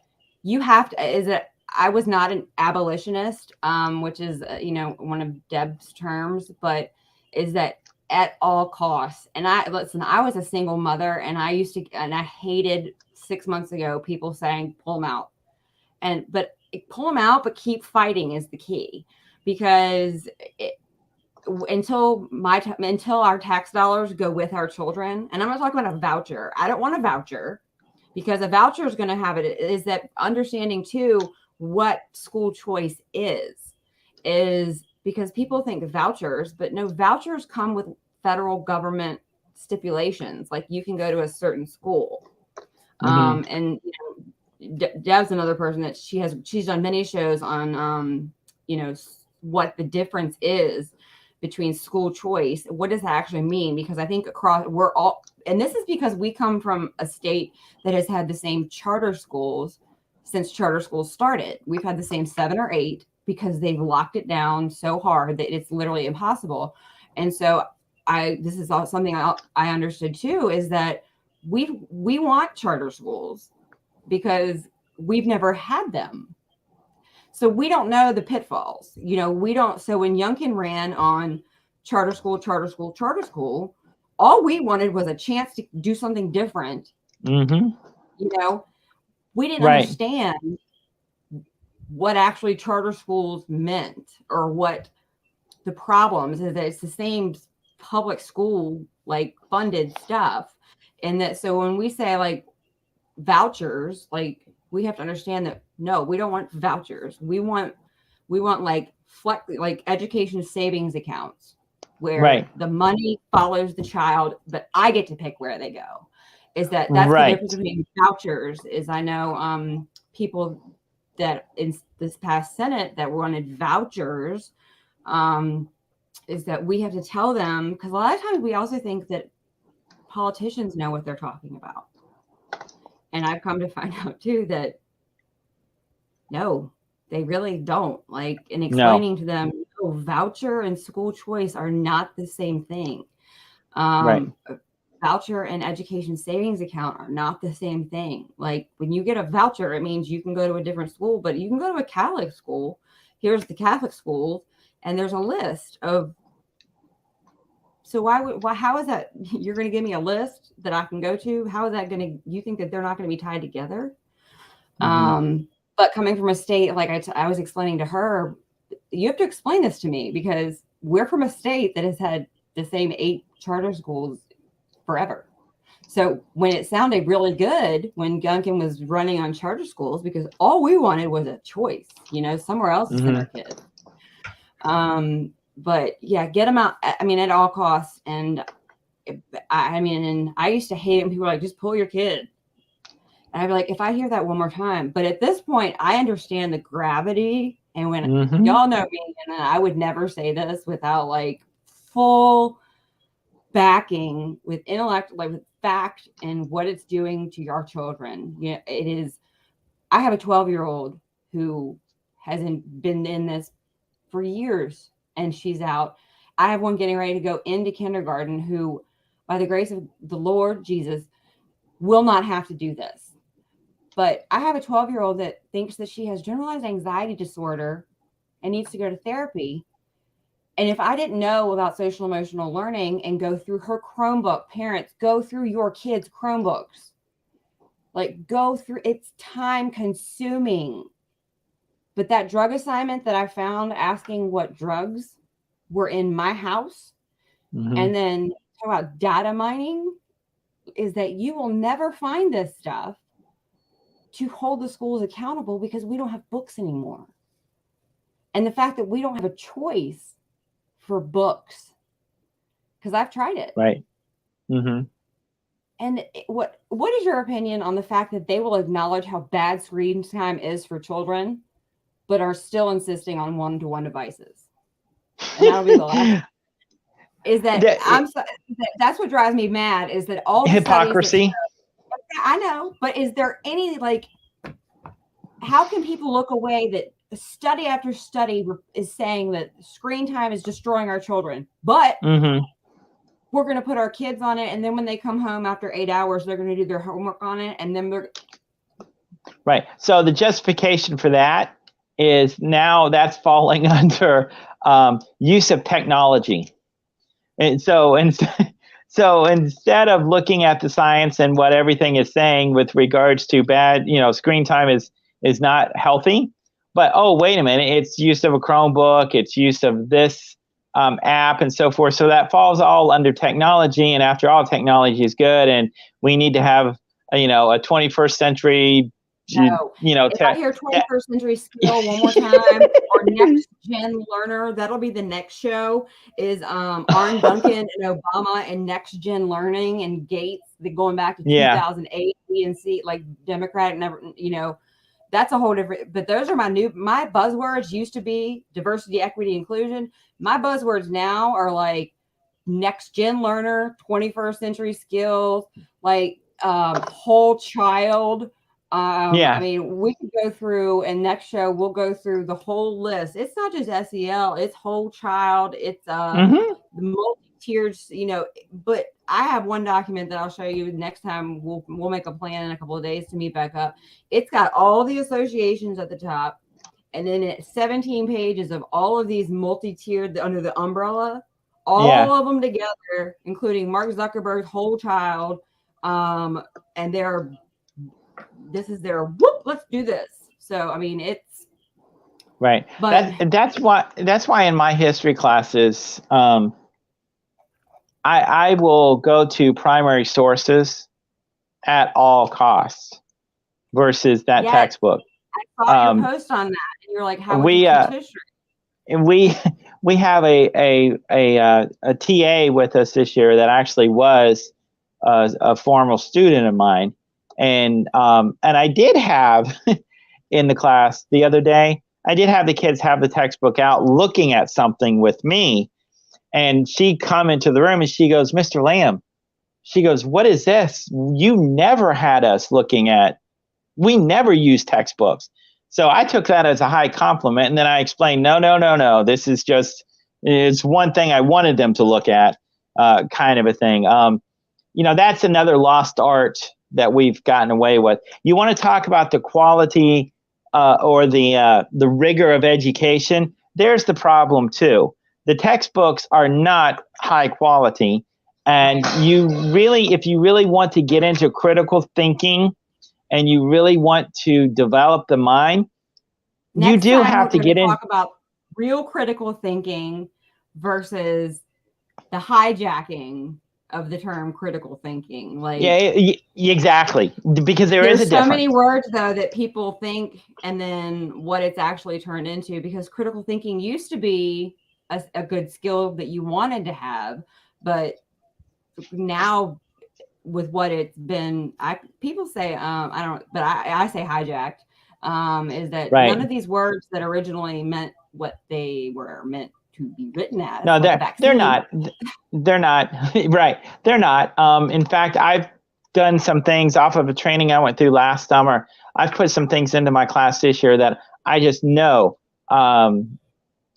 I was not an abolitionist, which is, one of Deb's terms, but is that at all costs. And I was a single mother, and I hated 6 months ago people saying pull them out, but pull them out, but keep fighting is the key, because until our tax dollars go with our children, and I'm not talking about a voucher. I don't want a voucher, because a voucher is going to have it. Is that understanding too what school choice is because people think vouchers, but no, vouchers come with federal government stipulations. Like you can go to a certain school. And Deb's another person that she's done many shows on, what the difference is between school choice. What does that actually mean? Because I think and this is because we come from a state that has had the same charter schools since charter schools started. We've had the same 7 or 8 because they've locked it down so hard that it's literally impossible. And so this is something I understood too, is that we want charter schools because we've never had them. So we don't know the pitfalls, we don't. So when Youngkin ran on charter school, all we wanted was a chance to do something different. We didn't understand what actually charter schools meant, or what the problems is. That it's the same public school, like funded stuff. And that, so when we say like vouchers, like we have to understand that, no, we don't want vouchers. We want like education savings accounts where the money follows the child, but I get to pick where they go. That's the difference between vouchers. Is I know people that in this past Senate that wanted vouchers, is that we have to tell them, because a lot of times we also think that politicians know what they're talking about. And I've come to find out too that no, they really don't. Like, in explaining to them, voucher and school choice are not the same thing. Voucher and education savings account are not the same thing. Like, when you get a voucher, it means you can go to a different school, but you can go to a Catholic school. Here's the Catholic schools, and there's a list of. So how is that? You're going to give me a list that I can go to? How is that going to? You think that they're not going to be tied together? But coming from a state, like I was explaining to her, you have to explain this to me, because we're from a state that has had the same 8 charter schools forever. So when it sounded really good when Youngkin was running on charter schools, because all we wanted was a choice, somewhere else to send our kids. But yeah, get them out. I mean, at all costs. And I used to hate it when people were like, just pull your kid. And I'd be like, if I hear that one more time. But at this point, I understand the gravity. And when y'all know me, and I would never say this without like full backing with intellect, like with fact, and what it's doing to your children. It is. I have a 12-year-old who hasn't been in this for years, and she's out. I have one getting ready to go into kindergarten who, by the grace of the Lord Jesus, will not have to do this. But I have a 12-year-old that thinks that she has generalized anxiety disorder and needs to go to therapy. And if I didn't know about social emotional learning and go through her Chromebook, parents, go through your kids' Chromebooks. Like, go through, it's time consuming. But that drug assignment that I found asking what drugs were in my house, and then talk about data mining, is that you will never find this stuff to hold the schools accountable, because we don't have books anymore. And the fact that we don't have a choice for books, because I've tried it. Right. And what is your opinion on the fact that they will acknowledge how bad screen time is for children, but are still insisting on one-to-one devices? And that'll be the last. Is that that's what drives me mad, is that all the hypocrisy. I know, but is there any, like, how can people look away that study after study is saying that screen time is destroying our children, but we're going to put our kids on it, and then when they come home after 8 hours, they're going to do their homework on it, and then they're right. So the justification for that is now that's falling under use of technology, and so instead of looking at the science and what everything is saying with regards to bad, screen time is not healthy, but oh, wait a minute, it's use of a Chromebook, it's use of this app and so forth. So that falls all under technology. And after all, technology is good, and we need to have a 21st century. No. If I hear 21st century skill one more time, or next gen learner, that'll be the next show. Is Arne Duncan and Obama and next gen learning and Gates, going back to 2008, DNC, like Democratic, never, that's a whole different. But those are my buzzwords. Used to be diversity, equity, inclusion. My buzzwords now are like next gen learner, 21st century skills, like whole child. I mean, we could go through, and next show we'll go through the whole list. It's not just SEL, it's whole child, it's the multi-tiered, but I have one document that I'll show you next time. We'll make a plan in a couple of days to meet back up. It's got all the associations at the top, and then it's 17 pages of all of these multi-tiered under the umbrella, all of them together, including Mark Zuckerberg's whole child, and this is their let's do this. So I mean, it's right. But that's why in my history classes, I will go to primary sources at all costs versus that textbook. I saw your post on that, and you're like, how would you teach history? And we have a TA with us this year that actually was a formal student of mine. And I did have in the class the other day, I did have the kids have the textbook out looking at something with me. And she come into the room and she goes, Mr. Lamb, she goes, what is this? You never had us we never used textbooks. So I took that as a high compliment. And then I explained, no. This is it's one thing I wanted them to look at, kind of a thing. That's another lost art that we've gotten away with. You want to talk about the quality or the rigor of education? There's the problem too. The textbooks are not high quality, and if you really want to get into critical thinking, and you really want to develop the mind, you do have to get in. Talk about real critical thinking versus the hijacking of the term critical thinking. Like, exactly, because there's a difference. So many words though that people think, and then what it's actually turned into, because critical thinking used to be a good skill that you wanted to have, but now with what it's been, people say I don't, but I say hijacked, is that none of these words that originally meant what they were meant to be written as. No, they're not. They're not. Right. They're not. In fact, I've done some things off of a training I went through last summer. I've put some things into my class this year that I just know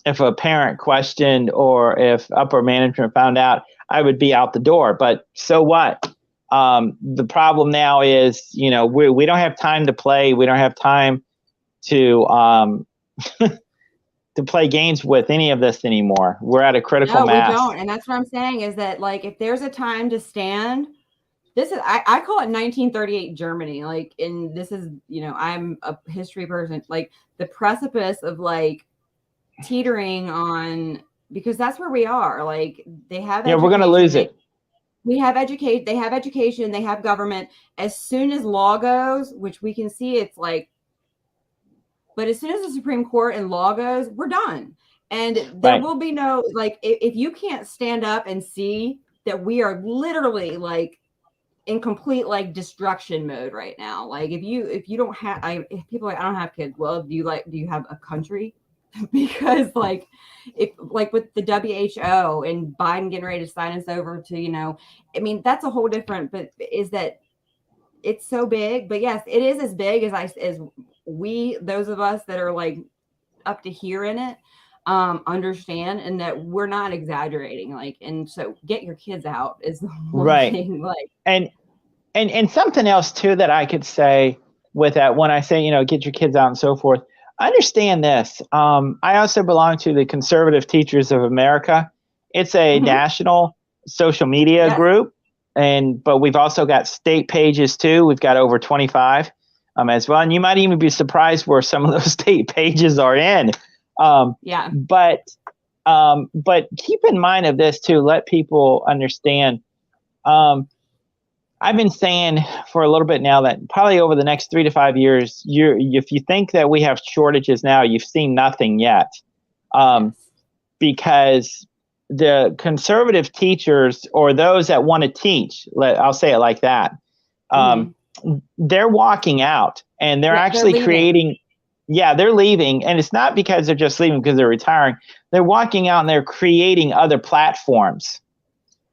if a parent questioned or if upper management found out, I would be out the door. But so what? The problem now is, we don't have time to play. We don't have time to to play games with any of this anymore. We're at a critical mass. We don't. And that's what I'm saying is that, like, if there's a time to stand, this is, I call it 1938 Germany. Like, and this is, I'm a history person, like the precipice of like teetering on, because that's where we are. Like, they have, we're going to lose it. They have education, they have government. As soon as law goes, which we can see, it's like, but as soon as the Supreme Court and law goes, we're done. And there will be no, like, if you can't stand up and see that we are literally like in complete like destruction mode right now. Like, if you don't have, if people are like, I don't have kids. Well, do you have a country? Because like, if like with the WHO and Biden getting ready to sign us over to, I mean, that's a whole different, but is that it's so big, but yes, it is as big as we, those of us that are like up to here in it, understand, and that we're not exaggerating. Like, and so get your kids out is the one Right. thing. Like, And something else too that I could say with that, when I say, get your kids out and so forth, understand this. I also belong to the Conservative Teachers of America. It's a mm-hmm. national social media Yes. group, but we've also got state pages too. We've got over 25 as well, and you might even be surprised where some of those state pages are in. Yeah. But keep in mind of this too. Let people understand. I've been saying for a little bit now that probably over the next 3 to 5 years, if you think that we have shortages now, you've seen nothing yet, Yes. because the conservative teachers, or those that want to teach, I'll say it like that, they're walking out, and they're actually creating. Yeah, they're leaving, and it's not because they're just leaving because they're retiring. They're walking out and they're creating other platforms.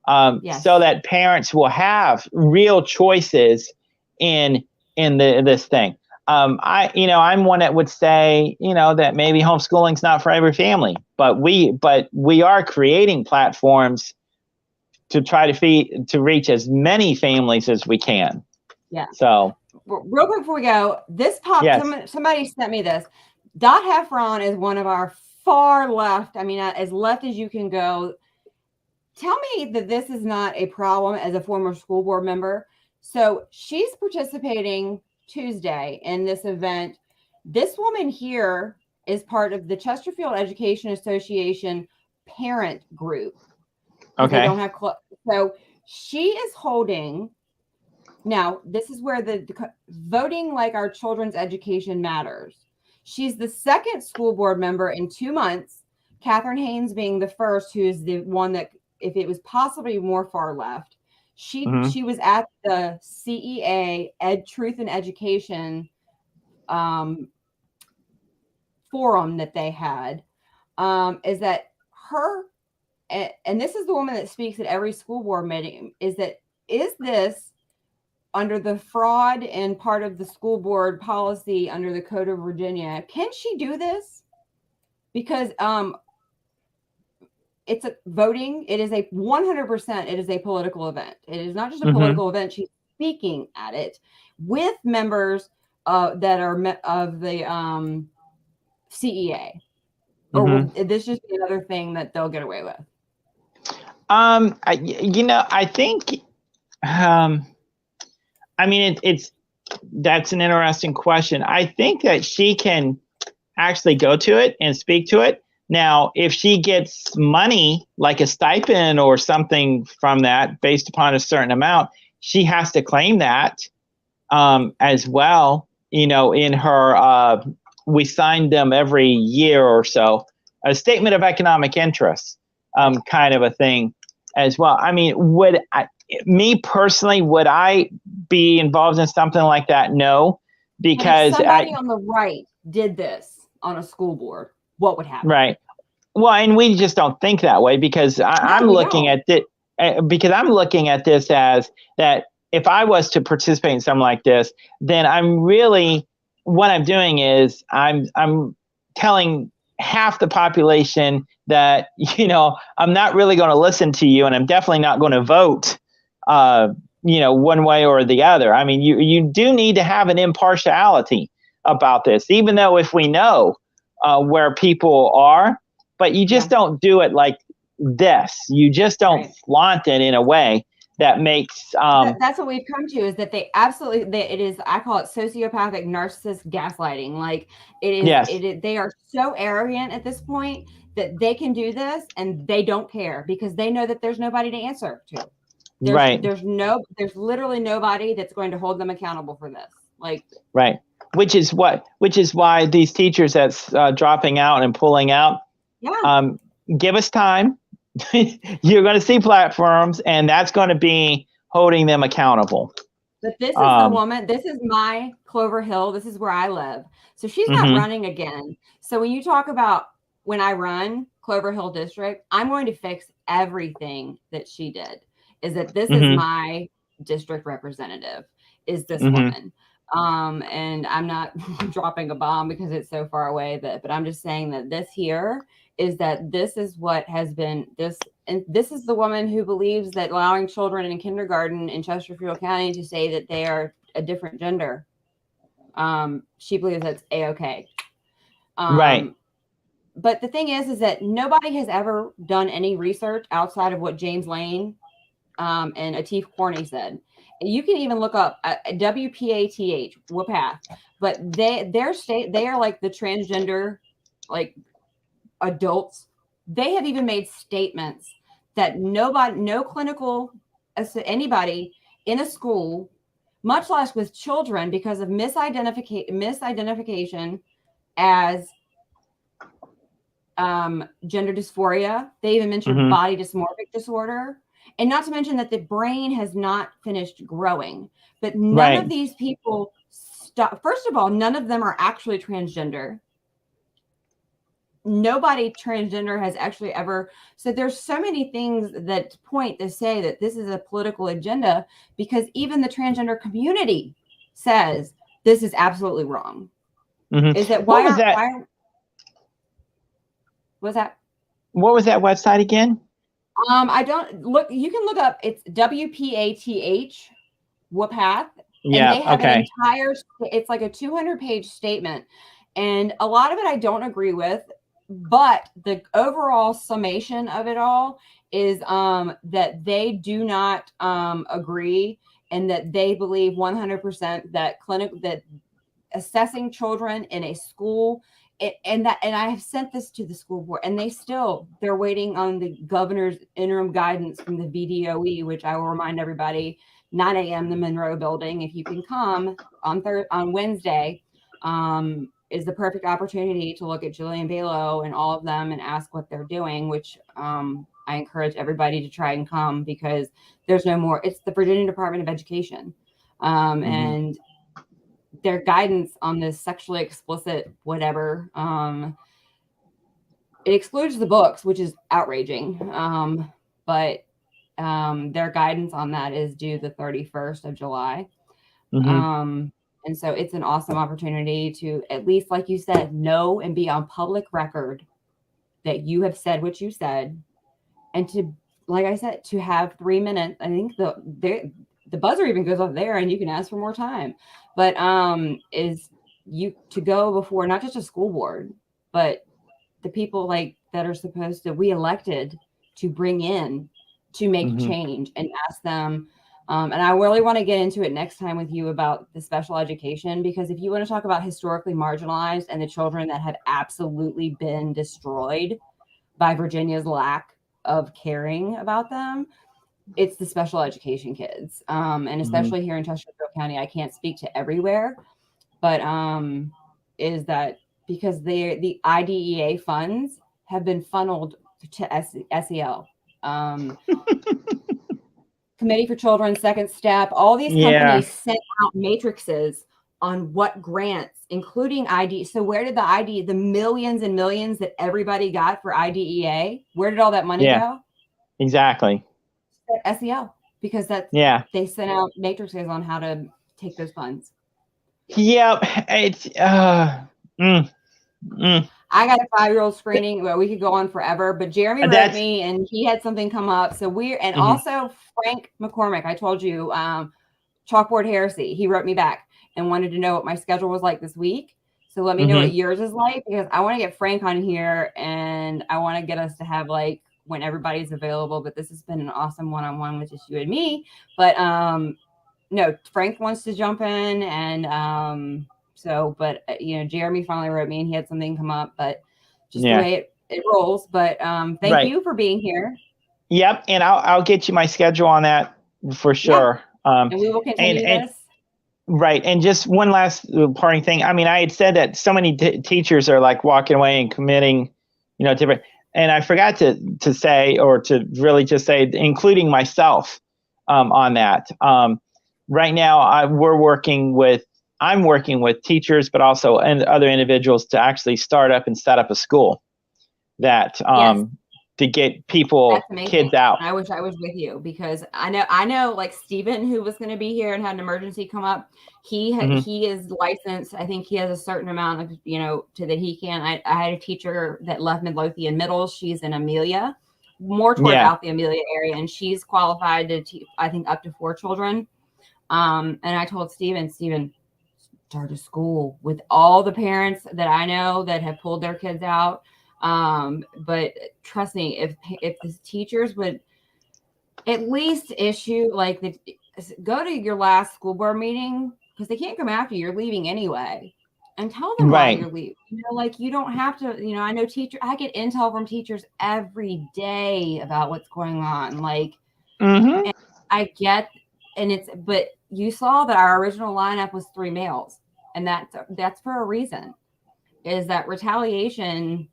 Yes. So that parents will have real choices in this thing. I'm one that would say, that maybe homeschooling's not for every family, but we are creating platforms to try to reach as many families as we can. Yeah. So real quick before we go, this popped. Yes. Somebody sent me this. Dot Heffron is one of our far left. I mean, as left as you can go. Tell me that this is not a problem as a former school board member. So she's participating Tuesday in this event. This woman here is part of the Chesterfield Education Association parent group. Okay. They don't have so she is holding. Now, this is where the voting like our children's education matters. She's the second school board member in 2 months. Catherine Haynes being the first, who is the one that, if it was possibly more far left, she was at the CEA Truth and Education forum that they had. Is that her? And this is the woman that speaks at every school board meeting. Is this under the fraud and part of the school board policy under the Code of Virginia? Can she do this? Because it's a voting. It is a 100%. It is a political event. It is not just a political event. She's speaking at it with members that are of the CEA. Or will this just be another thing that they'll get away with? I think. I mean, that's an interesting question. I think that she can actually go to it and speak to it. Now, if she gets money, like a stipend or something from that based upon a certain amount, she has to claim that as well. In her, we signed them every year or so, a statement of economic interest kind of a thing as well. I mean, me personally, would I be involved in something like that? No, because if somebody on the right did this on a school board, what would happen? Right. Well, and we just don't think that way, because I'm looking at it, because I'm looking at this as that if I was to participate in something like this, then what I'm doing is I'm telling half the population that, I'm not really going to listen to you, and I'm definitely not going to vote, one way or the other. I mean, you do need to have an impartiality about this, even though if we know where people are, but you just don't do it like this. You just don't flaunt it in a way that makes. That's what we've come to, is that they absolutely, it is, I call it sociopathic narcissist gaslighting. Like it is, Yes. They are so arrogant at this point that they can do this and they don't care, because they know that there's nobody to answer to. There's literally nobody that's going to hold them accountable for this. Like, right. Which is why these teachers that's dropping out and pulling out, give us time. You're going to see platforms, and that's going to be holding them accountable. But this is the woman. This is my Clover Hill. This is where I live. So she's not running again. So when you talk about when I run Clover Hill District, I'm going to fix everything that she did. Is that this is my district representative. is this Mm-hmm. woman. And I'm not dropping a bomb because it's so far away, but I'm just saying that this here is that this is what has been this. And this is the woman who believes that allowing children in kindergarten in Chesterfield County to say that they are a different gender. She believes that's a-okay. Right. But the thing is that nobody has ever done any research outside of what James Lane and Atif Corney said. You can even look up WPATH, WPATH, but they are like the transgender, like adults. They have even made statements that no clinical, anybody in a school, much less with children, because of misidentification as gender dysphoria. They even mentioned body dysmorphic disorder. And not to mention that the brain has not finished growing. But none of these people stop. First of all, none of them are actually transgender. Nobody transgender has actually ever. So there's so many things that point to say that this is a political agenda, because even the transgender community says this is absolutely wrong. Is that why? What was that website again? I don't look. You can look up. It's WPATH, WPATH. Yeah. And they have an entire. It's like a 200-page statement, and a lot of it I don't agree with. But the overall summation of it all is that they do not agree, and that they believe 100% that assessing children in a school. And I have sent this to the school board, and they're waiting on the governor's interim guidance from the VDOE, which I will remind everybody, 9 a.m. the Monroe Building. If you can come on Wednesday, is the perfect opportunity to look at Julian Balo and all of them and ask what they're doing, which I encourage everybody to try and come, because there's no more. It's the Virginia Department of Education, and their guidance on this sexually explicit whatever, it excludes the books, which is outraging, but their guidance on that is due the 31st of July. And so it's an awesome opportunity to, at least like you said, know and be on public record that you have said what you said, and to, like I said, to have 3 minutes. I think the buzzer even goes off there, and you can ask for more time. But is you to go before not just a school board, but the people like that are supposed to, we elected to bring in to make change, and ask them. And I really want to get into it next time with you about the special education, because if you want to talk about historically marginalized and the children that have absolutely been destroyed by Virginia's lack of caring about them, it's the special education kids. And especially here in Chesterfield County, I can't speak to everywhere, but is that because the IDEA funds have been funneled to SEL. Committee for Children, Second Step, all these companies sent out matrices on what grants, including ID. So where did the millions and millions that everybody got for IDEA, where did all that money go? Exactly. SEL, because they sent out matrices on how to take those funds. Yeah, it's I got a 5-year-old screening. Well, we could go on forever, but Jeremy wrote me, and he had something come up. So also Frank McCormick, I told you, Chalkboard Heresy, he wrote me back and wanted to know what my schedule was like this week. So let me know what yours is like, because I want to get Frank on here, and I want to get us to have like when everybody's available. But this has been an awesome one-on-one with just you and me. But no, Frank wants to jump in, and but Jeremy finally wrote me, and he had something come up, but just the way it rolls. But thank you for being here. Yep, and I'll get you my schedule on that for sure. And we will continue this. Right, and just one last parting thing. I mean, I had said that so many teachers are like walking away and committing, different. And I forgot to say, or to really just say, including myself, on that. Right now, I'm working with teachers, but also and other individuals to actually start up and set up a school that to get That's kids amazing. out. I wish I was with you, because I know like Stephen, who was going to be here and had an emergency come up. He is licensed. I think he has a certain amount of, that he can. I had a teacher that left Midlothian Middle. She's in Amelia, more toward about the Amelia area, and she's qualified to teach, I think, up to 4 children. And I told Stephen, start a school with all the parents that I know that have pulled their kids out. But trust me, if the teachers would at least issue go to your last school board meeting, because they can't come after you, you're leaving anyway, and tell them why you're leaving. You don't have to, I know I get intel from teachers every day about what's going on. And I get, but you saw that our original lineup was 3 males, and that's for a reason, is that retaliation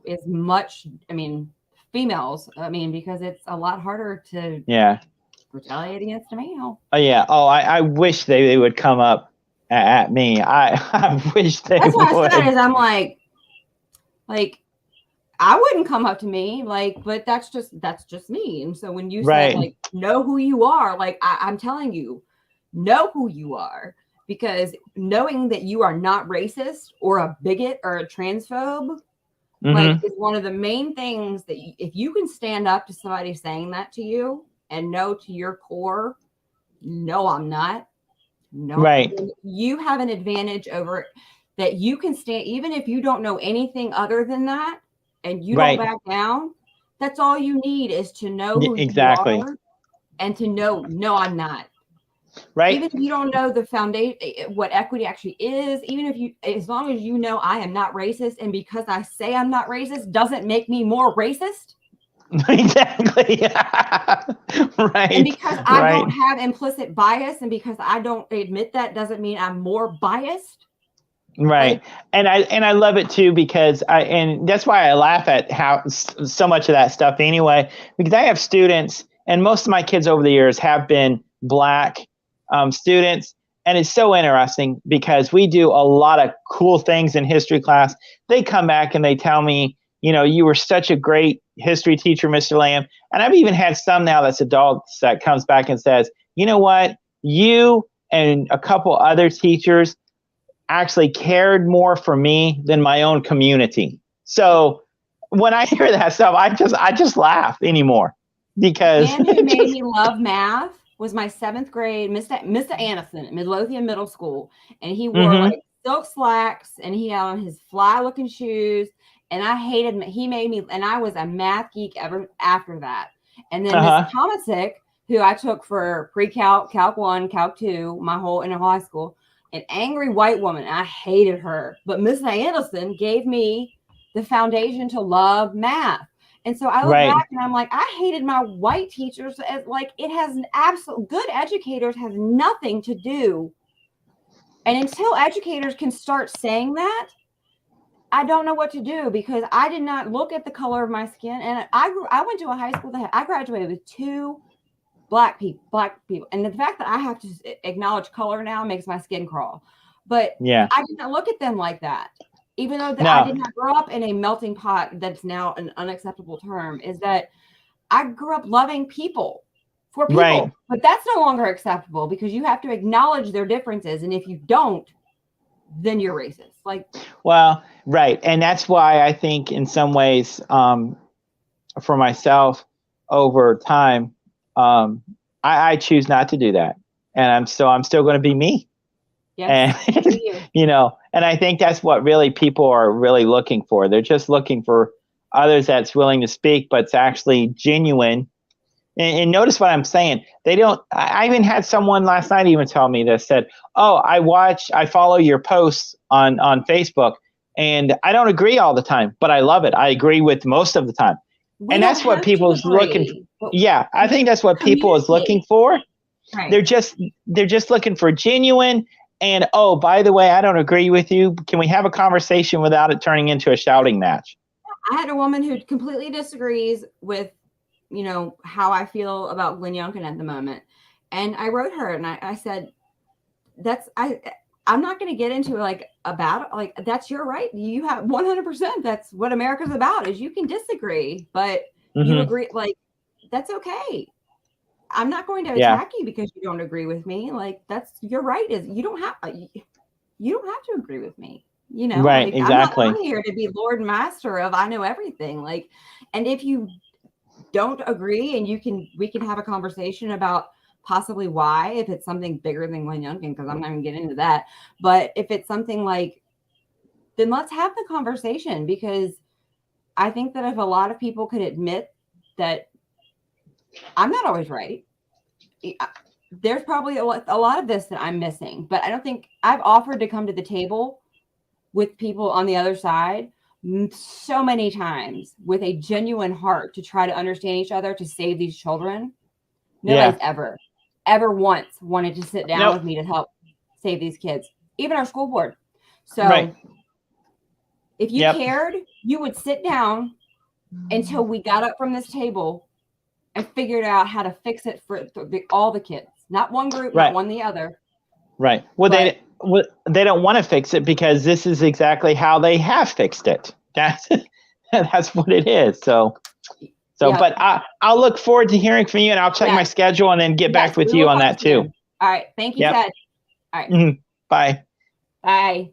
is much, females, because it's a lot harder to retaliate against a male. I wish they would come up at me. I wish they would. That's what I said, is I'm like I wouldn't come up to me, but that's just me. And so when you said know who you are, I'm telling you, know who you are, because knowing that you are not racist or a bigot or a transphobe is one of the main things that if you can stand up to somebody saying that to you and know to your core, no, I'm not. No, you have an advantage over that. You can stand, even if you don't know anything other than that, and you don't back down. That's all you need, is to know who you are, and to know, no, I'm not. Right. Even if you don't know the foundation, what equity actually is, even if as long as you know I am not racist, and because I say I'm not racist doesn't make me more racist. Exactly. Right. And because I don't have implicit bias, and because I don't admit that, doesn't mean I'm more biased. Right. And I love it too, because and that's why I laugh at how so much of that stuff anyway, because I have students, and most of my kids over the years have been Black students. And it's so interesting, because we do a lot of cool things in history class. They come back and they tell me, you were such a great history teacher, Mr. Lamb. And I've even had some now that's adults that comes back and says, you know what, you and a couple other teachers actually cared more for me than my own community. So when I hear that stuff, I just laugh anymore, because the man who made me love math was my 7th grade Mr. Anderson at Midlothian Middle School, and he wore silk slacks, and he had on his fly looking shoes, and I hated him. He made me, and I was a math geek ever after that. And then Miss Tomasic, who I took for pre-calc, calc 1, calc 2, my whole in high school, an angry white woman. I hated her, but Miss Anderson gave me the foundation to love math. And so I look back and I'm like, I hated my white teachers, as it has an absolute, good educators have nothing to do. And until educators can start saying that, I don't know what to do, because I did not look at the color of my skin. And I went to a high school I graduated with 2 black people. And the fact that I have to acknowledge color now makes my skin crawl. But I did not look at them like that. Even though I did not grow up in a melting pot, that's now an unacceptable term, is that I grew up loving people for people. But that's no longer acceptable, because you have to acknowledge their differences. And if you don't, then you're racist. And that's why I think in some ways, for myself over time, I choose not to do that. And I'm still going to be me. Yes. And, and I think that's what really people are really looking for. They're just looking for others that's willing to speak, but it's actually genuine. And notice what I'm saying. I even had someone last night even tell me this, said, oh, I follow your posts on Facebook, and I don't agree all the time, but I love it. I agree with most of the time. And that's what people's looking for. Yeah, I think that's what people is looking for. Right. They're just looking for genuine. And, oh, by the way, I don't agree with you. Can we have a conversation without it turning into a shouting match? I had a woman who completely disagrees with, how I feel about Glenn Youngkin at the moment. And I wrote her and I said, I'm not going to get into that's your right. You have 100%. That's what America's about, is you can disagree, but You agree, like, that's okay. I'm not going to attack you because you don't agree with me. Like, that's your right. Is you don't have to agree with me. You know, Right, like, exactly. I'm not here to be Lord and Master of I know everything. Like, and if you don't agree, and we can have a conversation about possibly why, if it's something bigger than Glenn Youngkin, because I'm not even getting into that. But if it's something like, then let's have the conversation, because I think that if a lot of people could admit that I'm not always right, there's probably a lot of this that I'm missing. But I don't think I've offered to come to the table with people on the other side so many times with a genuine heart to try to understand each other, to save these children. Nobody's ever once wanted to sit down with me to help save these kids, even our school board. So if you cared, you would sit down until we got up from this table and figured out how to fix it for all the kids, not one group, not one the other. Right. Well, they don't want to fix it because this is exactly how they have fixed it. That's what it is. So, but I'll look forward to hearing from you, and I'll check my schedule and then get back with you on that too. All right. Thank you, Ted. All right. Bye. Bye.